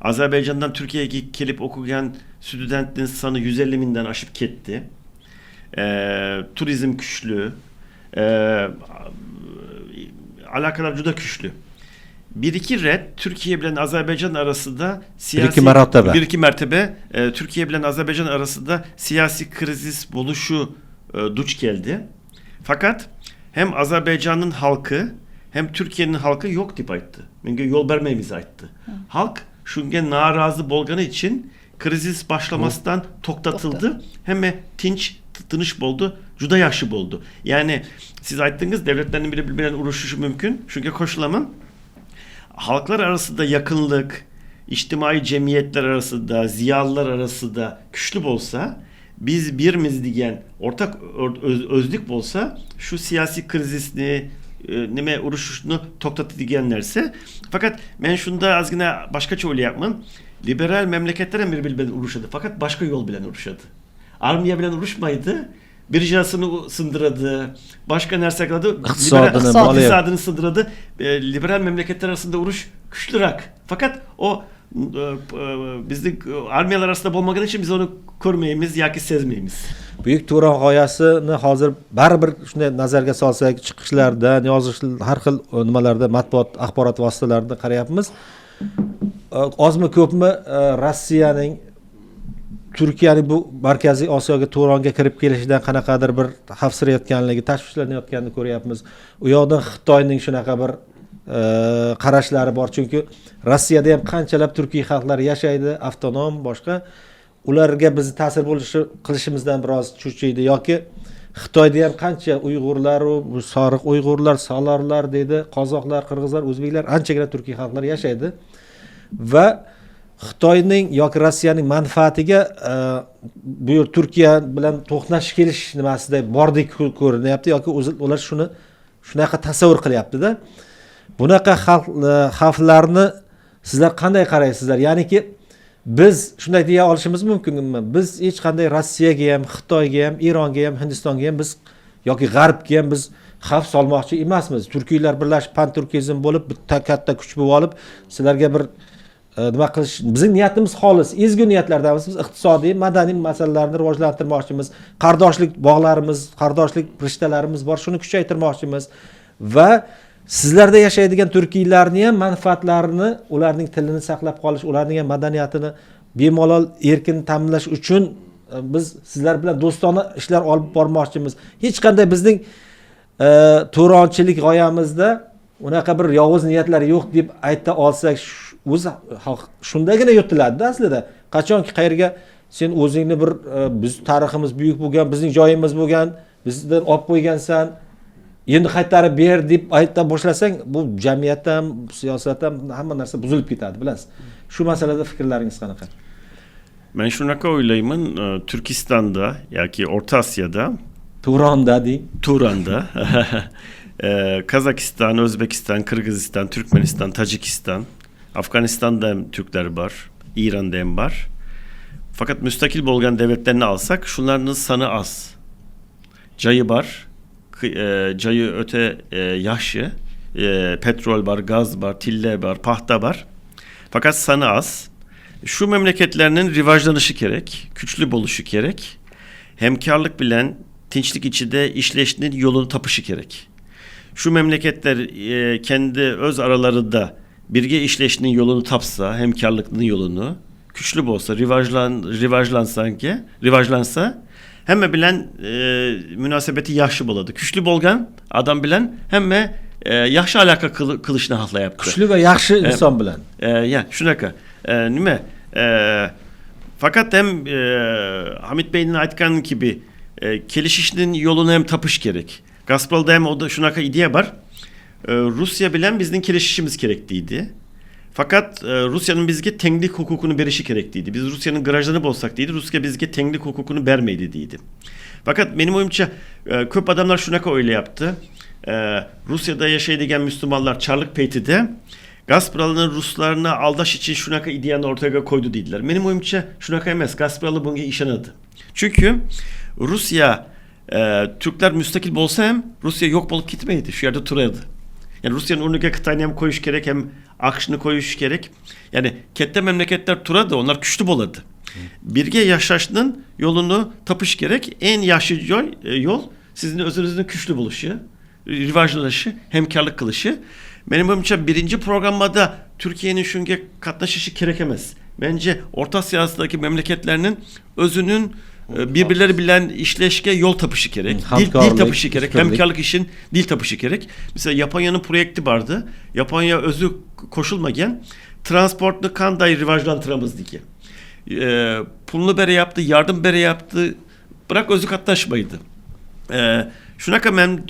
[SPEAKER 4] Azerbaycan'dan Türkiye'ye gelip okuyan studentlerin sanı 150 binden aşıp ketdi. Turizm güçlü, alakalar juda güçlü. Bir iki red Türkiye bilen Azerbaycan arasında siyasi bir iki mertebe Türkiye bilen Azerbaycan arasında siyasi krizis buluşu duç geldi. Fakat hem Azerbaycan'ın halkı hem Türkiye'nin halkı yok deyip aytdı. Menge yol vermemizi aytdı. Halk şunga narazı bolgani için krizis başlamasından toktatıldı. Hem tinç tınış boldu, juda yaxşı boldu. Yani siz ayttınız devletlerin biri bilen uruşuşu mümkün. Şunga koşulamın. Halklar arasında yakınlık, içtimai cemiyetler arasında, ziyalılar arasında güçlü olsa biz birimiz degan ortak özlük bolsa şu siyasi krizisini nime urushishni to'xtatadigan narsa. Fakat men shunda ozgina boshqacha o'ylayapman. Liberal mamlakatlar ham bir-biri bilan urushadi, fakat başka yol bilan urushadi. Armiya bilan urushmaydi. Birjasini sındırdı, başka narsa qiladi, iqtisodini sındırdı. Liberal mamlakatlar arasında urush kuchliroq. Fakat o bizning armiyalar arasida bo'lmagani uchun biz uni ko'rmaymiz yoki sezmaymiz.
[SPEAKER 2] Buyuk Turon g'oyasini hozir baribir shunday nazarga solsak, chiqishlardan, yozishlar, har xil nimalarda matbuot, axborot vositalarida qarayapmiz. Ozmi ko'pmi Rossiyaning Turkiyaning bu Markaziy Osiyoga Turonga kirib kelishidan qanaqadir bir xavfsirayotganligi, tashvishlanayotganini ko'ryapmiz. U yoqdan Xitoyning shunaqa bir qarashlari bor, chunki Rossiyada ham qanchalab turkiy xalqlar yashaydi, avtonom, boshqa. Ularga biz ta'sir qilishimizdan biroz cho'chiydi yoki Xitoyda ham qancha Uyg'urlar, bu soriq Uyg'urlar, Salarlar dedi, qozoqlar, qirg'izlar, o'zbeklar, anchagina turkiy xalqlar yashaydi va Xitoyning yoki Rossiyaning manfaatiga bu yer Turkiya bilan to'qnash kelish nimasida bordek ko'rinyapti yoki ular shunaqa tasavvur qilyapti-da. Bunaqa xavflarni sizlar qanday qaraysizlar? Ya'niki biz shunday deya olishimiz mumkinmi? Biz hech qanday Rossiyaga ham, Xitoyga ham, Eronga ham, Hindistonga ham biz yoki G'arbga ham biz xavf solmoqchi emasmiz. Turkiylar birlashib pan-turkizm bo'lib, bitta katta kuch bo'lib olib, sizlarga bir nima qilish, bizning niyatimiz xolis, ezgu niyatlardamiz. Biz iqtisodiy, madaniy masalalarni rivojlantirmoqchimiz, qardoshlik bog'larimiz, qardoshlik rishtalarimiz bor, shuni kuchaytirmoqchimiz va sizlarda yashaydigan turkiylarni ham manfaatlarini, ularning tilini saqlab qolish, ularning ham madaniyatini bemalol erkin ta'minlash uchun biz sizlar bilan do'stona ishlar olib bormoqchimiz. Hech qanday bizning Turonchilik g'oyamizda unaqa bir yovuz niyatlar yo'q deb ayta olsak, o'zi shundagina yutiladi aslida. Qachonki qayerga sen o'zingni bir biz tariximiz buyuk bo'lgan, bizning joyimiz bo'lgan, bizdan olib qo'ygansan, endi qaytarib ber deb ayta boshlasang, bu jamiyat ham, siyosat ham hamma narsa buzilib ketadi, bilasiz. Shu masalada fikrlaringiz qanaqa?
[SPEAKER 4] Men shunaqa o'ylayman, Turkistonda yoki O'rta Osiyoda,
[SPEAKER 2] Turonda deng.
[SPEAKER 4] Turonda Kazakistan, O'zbekiston, Qirg'iziston, Turkmeniston, Tojikiston, Afganistan'da ham Türkler var, İran'da ham var. Fakat müstakil bo'lgan devletlerini alsak, şunların sanı az. Cayı var, cayı öte yaxşı, petrol var, gaz var, tille var, pahta var. Fakat sanı az. Şu memleketlerinin rivajlanışı gerek, güçlü boluşu gerek. Hemkarlık bilen, tinçlik içinde işleşinin yolunu tapışı gerek. Şu memleketler kendi öz aralarında birge işleşinin yolunu tapsa, hemkarlıklığın yolunu, güçlü olsa, rivajlansa, hemme bilen münasebeti yaxşı boladı. Güçlü bolgan adam bilen hemme yaxşı alaka kılışını haqla yaptı.
[SPEAKER 2] Güçlü ve yaxşı insan bilen.
[SPEAKER 4] Ya şunaka. Nime? Fakat hem Hamit Bey'in aytkan gibi kelişişinin yolunu hem tapış gerek. Gazprom'da hem o da şunaka idea var. Rusya bilen bizden kelişişimiz gerekliydi. Fakat Rusya'nın bizge tenglik hukukunu berişi gerekliydi. Biz Rusya'nın garajlarını bozsak deydi. Rusya bizge tenglik hukukunu bermeydi deydi. Fakat benim oyumca köp adamlar şunaka öyle yaptı. Rusya'da yaşaydigan Müslümanlar Çarlık Peyti'de Gazprom'un Ruslarına aldaş için şunaka ideyanı ortaya koydu dediler. Benim oyumca şunaka emez. Gazprom'u bunga işanadı. Çünkü Rusya Türkler müstakil olsa hem Rusya yok bolup gitmeydi. Şu yerde turadı. Yani Rusya'nın önüne Kıtay'ını hem koyuş gerek hem akışını koyuş gerek. Yani kette memleketler turadı. Onlar güçlü boladı. Birge yaşaşının yolunu tapış gerek. En yaşlı yol sizin özünüzün güçlü buluşu, rivajlanışı, hemkarlık kılışı. Benim oyumca birinci programda Türkiye'nin şunge katlaşışı gerekemez. Bence Orta Asya'daki memleketlerinin özünün birbirleri bilen işleşke yol tapışı gerek. Dil tapışı gerek. Hemkarlık işin dil tapışı gerek. Mesela Japonya'nın projekti vardı. Japonya özü koşulmayan transportunu kanday rivajlantıramız diye. Pulunu bere yaptı, yardım bere yaptı. Bırak özü katlaşmaydı. Şunaka ben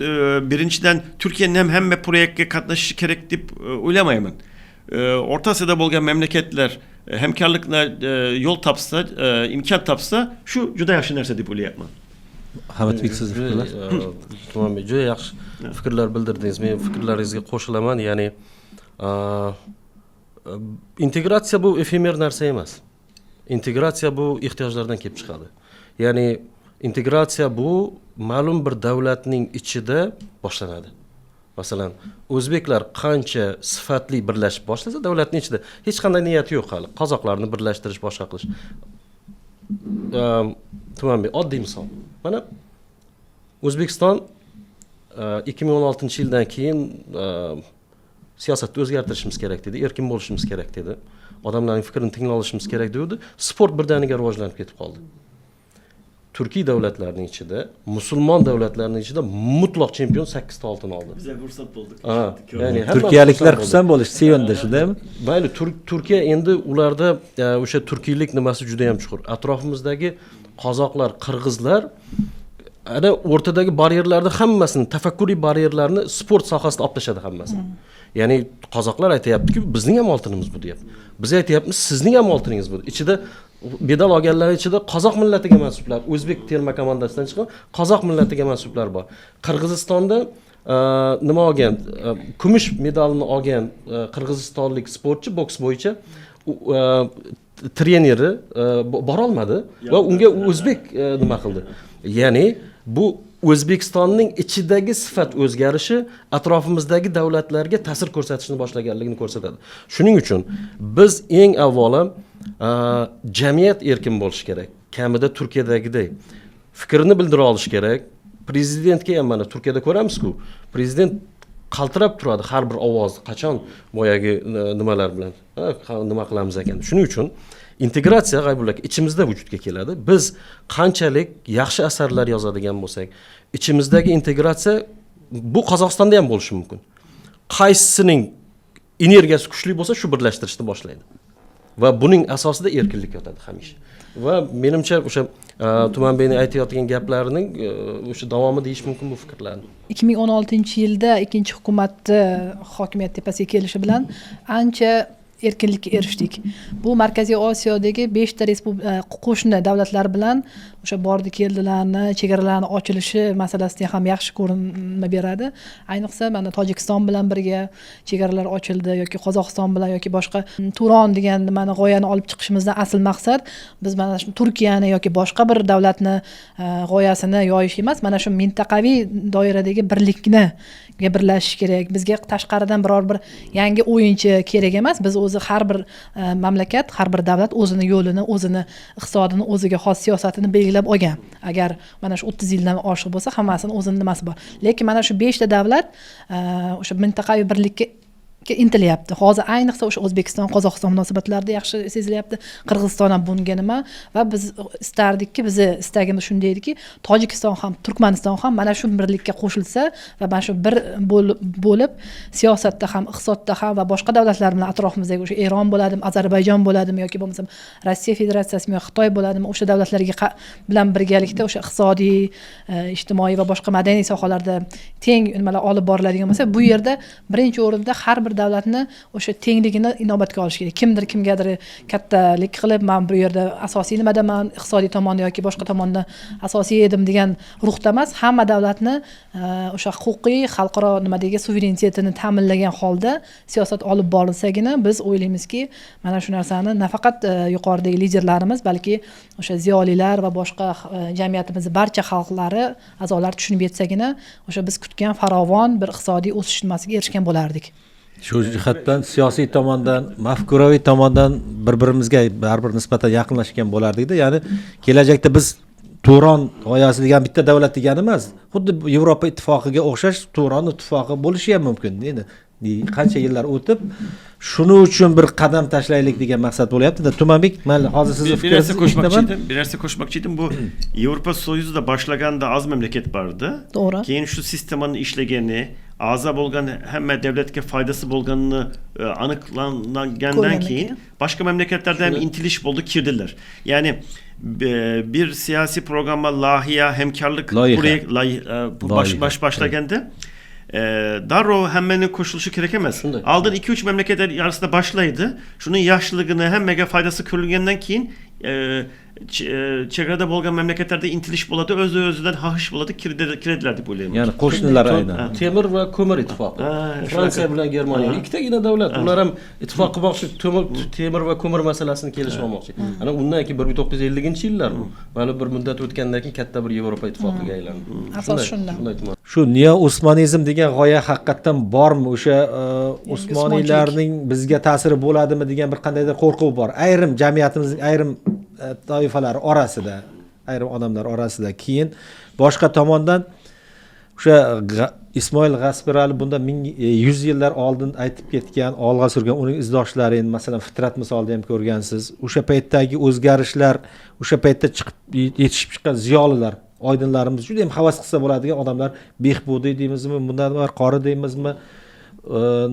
[SPEAKER 4] birinciden Türkiye'nin hem projekte katlaşışı gerek deyip oylamayamın. Orta Asya'da bo'lgan memleketler hemkarlıkla yol tapsa, imkan tapsa şu juda yaxshi narsa deb o'ylayapman.
[SPEAKER 2] Hamidbek siz fikrlar?
[SPEAKER 1] Tumanbek juda yaxshi fikrlar bildirdingiz. Men fikrlaringizga qo'shilaman. Ya'ni integratsiya bu efemer narsa emas. Integratsiya bu ehtiyojlardan kelib chiqadi. Ya'ni integratsiya bu ma'lum bir davlatning ichida boshlanadi. Masalan, o'zbeklar qancha sifatli birlashib boshlasa davlatning ichida hech qanday niyati yo'q hali. Qozoqlarni birlashtirish, boshqa qilish. Tumanbek oddiy misol. Mana O'zbekiston 2016-yildan keyin siyosatni o'zgartirishimiz kerak dedi, erkin bo'lishimiz kerak dedi. Odamlarning fikrini tinglab olishimiz kerak dedi. Sport birdaniga rivojlanib ketib qoldi. Turkiy davlatlarning ichida, musulmon davlatlarning ichida mutlaq chempion 8 ta oltin oldi.
[SPEAKER 4] Bize fırsat bulduk.
[SPEAKER 1] Ya'ni
[SPEAKER 2] Turkiyaliklar xursand bo'lish, sevindi, shundaymi?
[SPEAKER 1] Mayli, Turkiya endi ularda o'sha turkiylik nimasi juda ham chuqur. Atrofimizdagi qozoqlar, qirg'izlar ana o'rtadagi baryerlarni hammasini, tafakkuriy baryerlarni sport sohasida olib tashladi hammasini. Ya'ni qozoqlar aytayaptiki, bizning ham oltinimiz bu deyapti. Biz aytayapmiz, sizning ham oltiningiz bu. Ichida medal olganlar ichida qozoq millatiga mansublar, o'zbek terma komandasidan chiqqan qozoq millatiga mansublar bor. Qirg'izistonda nima olgan? Kumush medalni olgan qirg'izistonlik sportchi boks bo'yicha treneri bora olmadi va unga o'zbek nima qildi. Ya'ni bu O'zbekistonning ichidagi sifat o'zgarishi atrofimizdagi davlatlarga ta'sir ko'rsatishni boshlaganligini ko'rsatadi. Shuning uchun biz eng avvalo jamiyat erkin bo'lishi kerak. Kamida Turkiyadagidek fikrini bildira olish kerak. Prezidentga ham mana Turkiyada ko'ramiz-ku, prezident qaltirab turadi har bir ovoz qachon boyagi nimalar bilan nima qilamiz ekan. Shuning uchun integratsiya g'aybullak ichimizda vujudga keladi. Biz qanchalik yaxshi asarlar yozadigan bo'lsak, ichimizdagi integratsiya bu Qozog'istonda ham bo'lishi mumkin. Qaysisining energiyasi kuchli bo'lsa, shu birlashtirishni boshlaydi. Va buning asosida erkinlik yotadi hamisha. Va menimcha o'sha Tumanbekning aytayotgan gaplarining o'sha davomi deyish mumkin bu fikrlarni.
[SPEAKER 3] 2016-yilda ikkinchi hukumatni hokimiyat tepasiga kelishi bilan ancha erkinlikka erishdik. Bu Markaziy Osiyodagi 5 ta qo'shni davlatlar bilan o'sha bordi keldilarni, chegaralarni ochilishi masalasida ham yaxshi ko'rinma beradi. Ayniqsa mana Tojikiston bilan birga chegaralar ochildi yoki Qozog'iston bilan yoki boshqa Turon degan nimani g'oyani olib chiqishimizdan asl maqsad biz mana shu Turkiyani yoki boshqa bir davlatni g'oyasini yoyish emas, mana shu mintaqaviy doiradagi birlikni birlashish kerak. Bizga tashqaridan biror bir yangi o'yinchi kerak emas. Biz o'zi har bir mamlakat, har bir davlat o'zini yo'lini, o'zini iqtisodini, o'ziga xos siyosatini belgilab olgan. Agar mana shu 30 yildan oshiq bo'lsa, hammasini o'zining nimasi bor. Lekin mana shu 5 ta davlat o'sha mintaqaviy birlikka intilyapti. Hozir ayniqsa o'sha O'zbekiston Qozog'iston munosabatlarida yaxshi sezilyapti. Qirg'iziston ham bunga nima va biz istardikki, bizni istagimiz shunday ediki, Tojikiston ham, Turkmaniston ham mana shu birlikka qo'shilsa va mana shu bir bo'lib siyosatda ham, iqtisodda ham va boshqa davlatlar bilan atrofimizdagi o'sha Eron bo'ladimi, Ozarbayjon bo'ladimi yoki bo'lmasa Rossiya Federatsiyasimi yoki Xitoy bo'ladimi, o'sha davlatlarga bilan birgalikda o'sha iqtisodiy, ijtimoiy va boshqa madaniy sohalarda teng nimalar olib boriladigan bo'lsa, bu yerda birinchi o'rinda har bir davlatni o'sha tengligini inobatga olish kerak. Kimdir kimgadir kattalik qilib, men bu yerda asosiy nimadaman, iqtisodiy tomonda yoki boshqa tomonda asosiy edim degan ruhda emas, hamma davlatni o'sha huquqiy xalqaro nimadagi suverenitetini ta'minlagan holda siyosat olib borilsagina biz o'ylaymizki, mana shu narsani nafaqat yuqoridagi liderlarimiz, balki o'sha ziyolilar va boshqa jamiyatimizning barcha xalqlari, a'zolari tushunib yetsagina, o'sha biz kutgan farovon bir iqtisodiy o'sish nimasiga erishgan bo'lardik.
[SPEAKER 2] Shu jihatdan siyosiy tomondan, mafkuraviy tomondan bir-birimizga baribir nisbatan yaqinlashgan bo'lardik-da. Ya'ni kelajakda biz Turon g'oyasi degan bitta davlat degani emas. Xuddi Yevropa ittifoqiga o'xshash Turon ittifoqi bo'lishi ham mumkin. Endi qancha yillar o'tib, shuning uchun bir qadam tashlaylik degan maqsad bo'lyapti-da. Tumanbek, men hozir sizni fikringizni
[SPEAKER 4] bir narsa qo'shmoqchi edim. Bu Yevropa Soyuzida boshlaganda az mamlakat bordi.
[SPEAKER 3] To'g'ri.
[SPEAKER 4] Keyin shu sistemani ishlagani, a'zo bo'lgan hamma davlatga foydasi bo'lganini aniqlangandan keyin boshqa mamlakatlarda ham intilish bo'ldi, kirdilar. Ya'ni bir siyosiy programma, loyiha, hamkorlik projekt boshlaganda darrov hammaning qo'shilishi kerak emas.
[SPEAKER 1] Shunday.
[SPEAKER 4] Oldin 2-3 mamlakatlar arasida boshlaydi. Shuning yaxshiligini hammaga foydasi ko'rilgandan keyin chegarada bo'lgan mamlakatlarda intilish bo'ladi, o'z-o'zidan xohish bo'ladi, kiradilar deb o'ylayman.
[SPEAKER 2] Ya'ni qo'shnilar aynan.
[SPEAKER 1] Temir va ko'mir ittifoqi. Fransiya bilan Germaniya ikkitagina davlat. Ular ham ittifoq qilmoqchi, temir va ko'mir masalasini kelishib olmoqchi. Ana undan keyin 1950-yillar bu. Ma'lum bir muddat o'tgandan keyin katta bir Yevropa ittifoqiga aylandi.
[SPEAKER 3] Asos shundan.
[SPEAKER 2] Shu neo-osmonizm degan g'oya haqiqatdan bormi? O'sha Osmoniylarning bizga ta'siri bo'ladimi degan bir qandaydir qo'rquv bor. Ayrim jamiyatimizning ayrim toifalari orasida, ayrim odamlar orasida. Keyin boshqa tomondan o'sha Ismoil G'asperali bunda 100 yillar oldin aytib ketgan, olg'a surgan uning izdoshlari, endi masalan Fitrat misolida ham ko'rgansiz. O'sha paytdagi o'zgarishlar, o'sha paytda chiqib yetishib chiqqan ziyolilar, oydinlarimiz juda ham havas qilsa bo'ladigan odamlar, Behbudiy deymizmi, bundan qori deymizmi,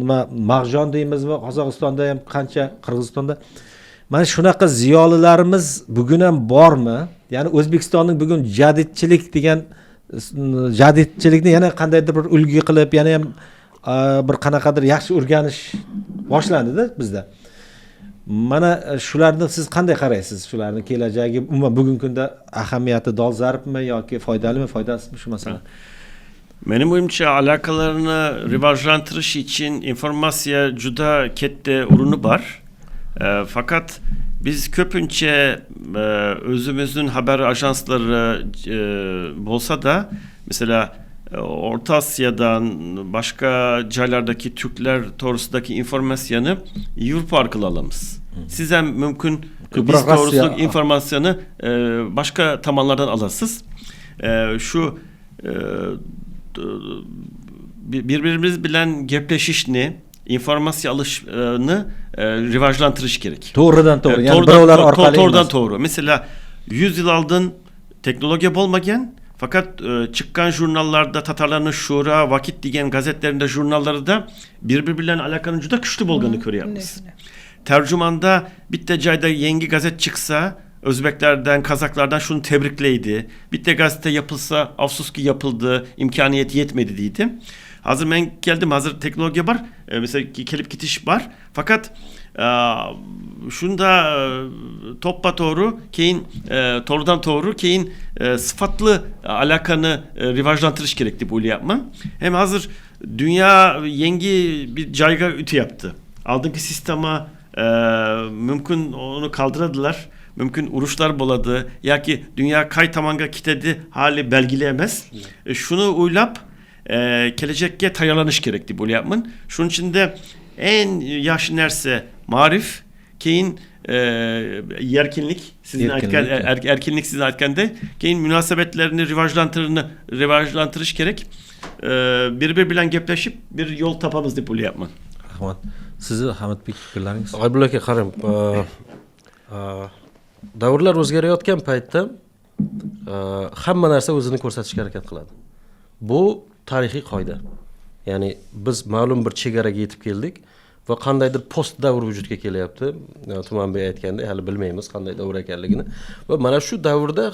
[SPEAKER 2] nima Mag'jon deymizmi, Qozog'istonda ham qancha, Qirg'izistonda. Mana shunaqa ziyolilarimiz bugun ham bormi? Ya'ni O'zbekistonning bugun jadidchilik degan jadidchilikni yana qandaydir bir ulgi qilib, yana ham bir qanaqadir yaxshi o'rganish boshlandi-da bizda. Mana shularni siz qanday qaraysiz? Shularning kelajagi, umuman bugungi kunda ahamiyati dolzarbmi yoki foydalimi, foydasizmi shu masala?
[SPEAKER 4] Benim o'yimcha aloqalarni rivojlantirish için informasiya juda katta o'rni bor. Fakat biz ko'pincha o'zimizning haber ajansları bo'lsa da mesela Orta Asya'dan başka joylardaki Türkler to'g'risidagi informasyonu Yevropa orqali olamiz. Siz ham mümkün biz to'g'risidagi informasyonu başka tomonlardan alasınız. Şu birbirimiz bilan gaplasishni, informasiya alışını rivojlantirish kerak.
[SPEAKER 2] To'g'ridan to'g'ri, ya'ni birovlar orqali
[SPEAKER 4] to'g'ridan to'g'ri. Mesela 100 yıl oldin teknologiya bo'lmagan, fakat çıkan jurnallarda Tatarlarning Shura, Vakit degan gazetlerinde, jurnallarda bir-biri bilan aloqaning juda kuchli bo'lganini ko'ryapmiz. Tercümanda bitta joyda yangi gazet çıksa, Özbeklerden, Kazaklardan şunu tebrikleydi. Bitta gazete yapılsa, afsuski yapıldı, imkaniyet yetmedi deydi. Hazır ben geldim, hazır teknoloji var, mesela kelip gitiş var. Fakat şunda toppa doğru, keyin doğrudan doğru, keyin sıfatlı alakanı rivajlantırış gerekti bu yapma. Hem hazır dünya yengi bir cayga ütü yaptı. Aldığınki sistema mümkün onu kaldıradılar. Mümkün uruşlar boladı. Ya ki dünya kay tamanga kitedi hali belgileyemez. Şunu uylap gelecekte tayalanış gerekti bu yapmanın. Şunun için de en yaşı nerse marif, keyin yerkinlik sizin erkinlik sizin aytkanda, keyin münasebetlerini rivajlantırış gerek. Bir bilan gaplaşıp bir yol tapamız deb bu yapman.
[SPEAKER 2] Rahmat. Sizni Hamidbek fikrlaringiz?
[SPEAKER 1] Oybul aka qarang, davrlar o'zgarayotgan paytda hamma narsa o'zini ko'rsatishga harakat qiladi. Bu tarixiy qoida. Ya'ni biz ma'lum bir chegaraga yetib keldik va qandaydir post davr vujudga kelyapti. Tumanbek aytganda hali bilmaymiz qanday davr ekanligini. Va mana shu davrda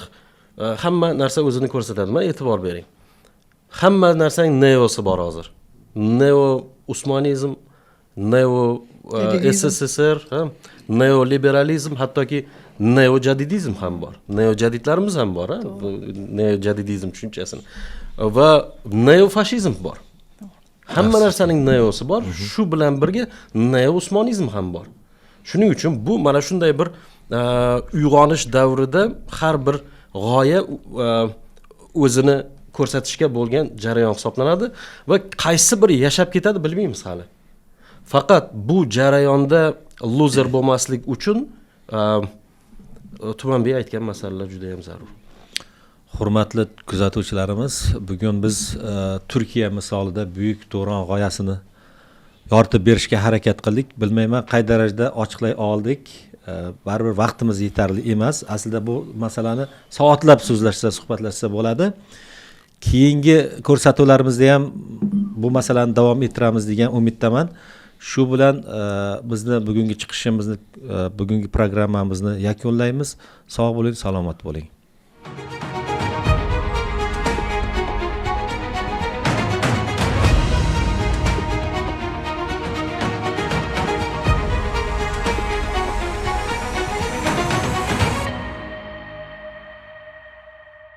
[SPEAKER 1] hamma narsa o'zini ko'rsatadi. Men e'tibor bering. Hamma narsaning neosi bor hozir. Neo Osmonizm, neo SSSR, neoliberalizm, hattoki neojadidizm ham bor. Neojadidlarimiz ham bor, ha? Neojadidizm tushunchasini. Va neofashizm bor. Hamma narsaning neosi bor. Shu bilan birga neo-osmonizm ham bor. Shuning uchun bu mana shunday bir uyg'onish davrida har bir g'oya o'zini ko'rsatishga bo'lgan jarayon hisoblanadi va qaysi biri yashab ketadi bilmaymiz hali. Faqat bu jarayonda loser bo'lmaslik uchun Tumanbek aytgan masalalar juda ham zarur.
[SPEAKER 2] Hurmatli kuzatuvchilarimiz, bugun biz Turkiya misolida buyuk Turon g'oyasini yoritib berishga harakat qildik. Bilmayman qay darajada ochiqlay oldik. Baribir vaqtimiz yetarli emas. Aslida bu masalani soatlab so'zlashsa, suhbatlashsa bo'ladi. Keyingi ko'rsatuvlarimizda ham bu masalani davom ettiramiz degan umiddaman. Shu bilan bizni bugungi chiqishimizni, bugungi programmamizni yakunlaymiz. Sog' bo'ling, salomat bo'ling.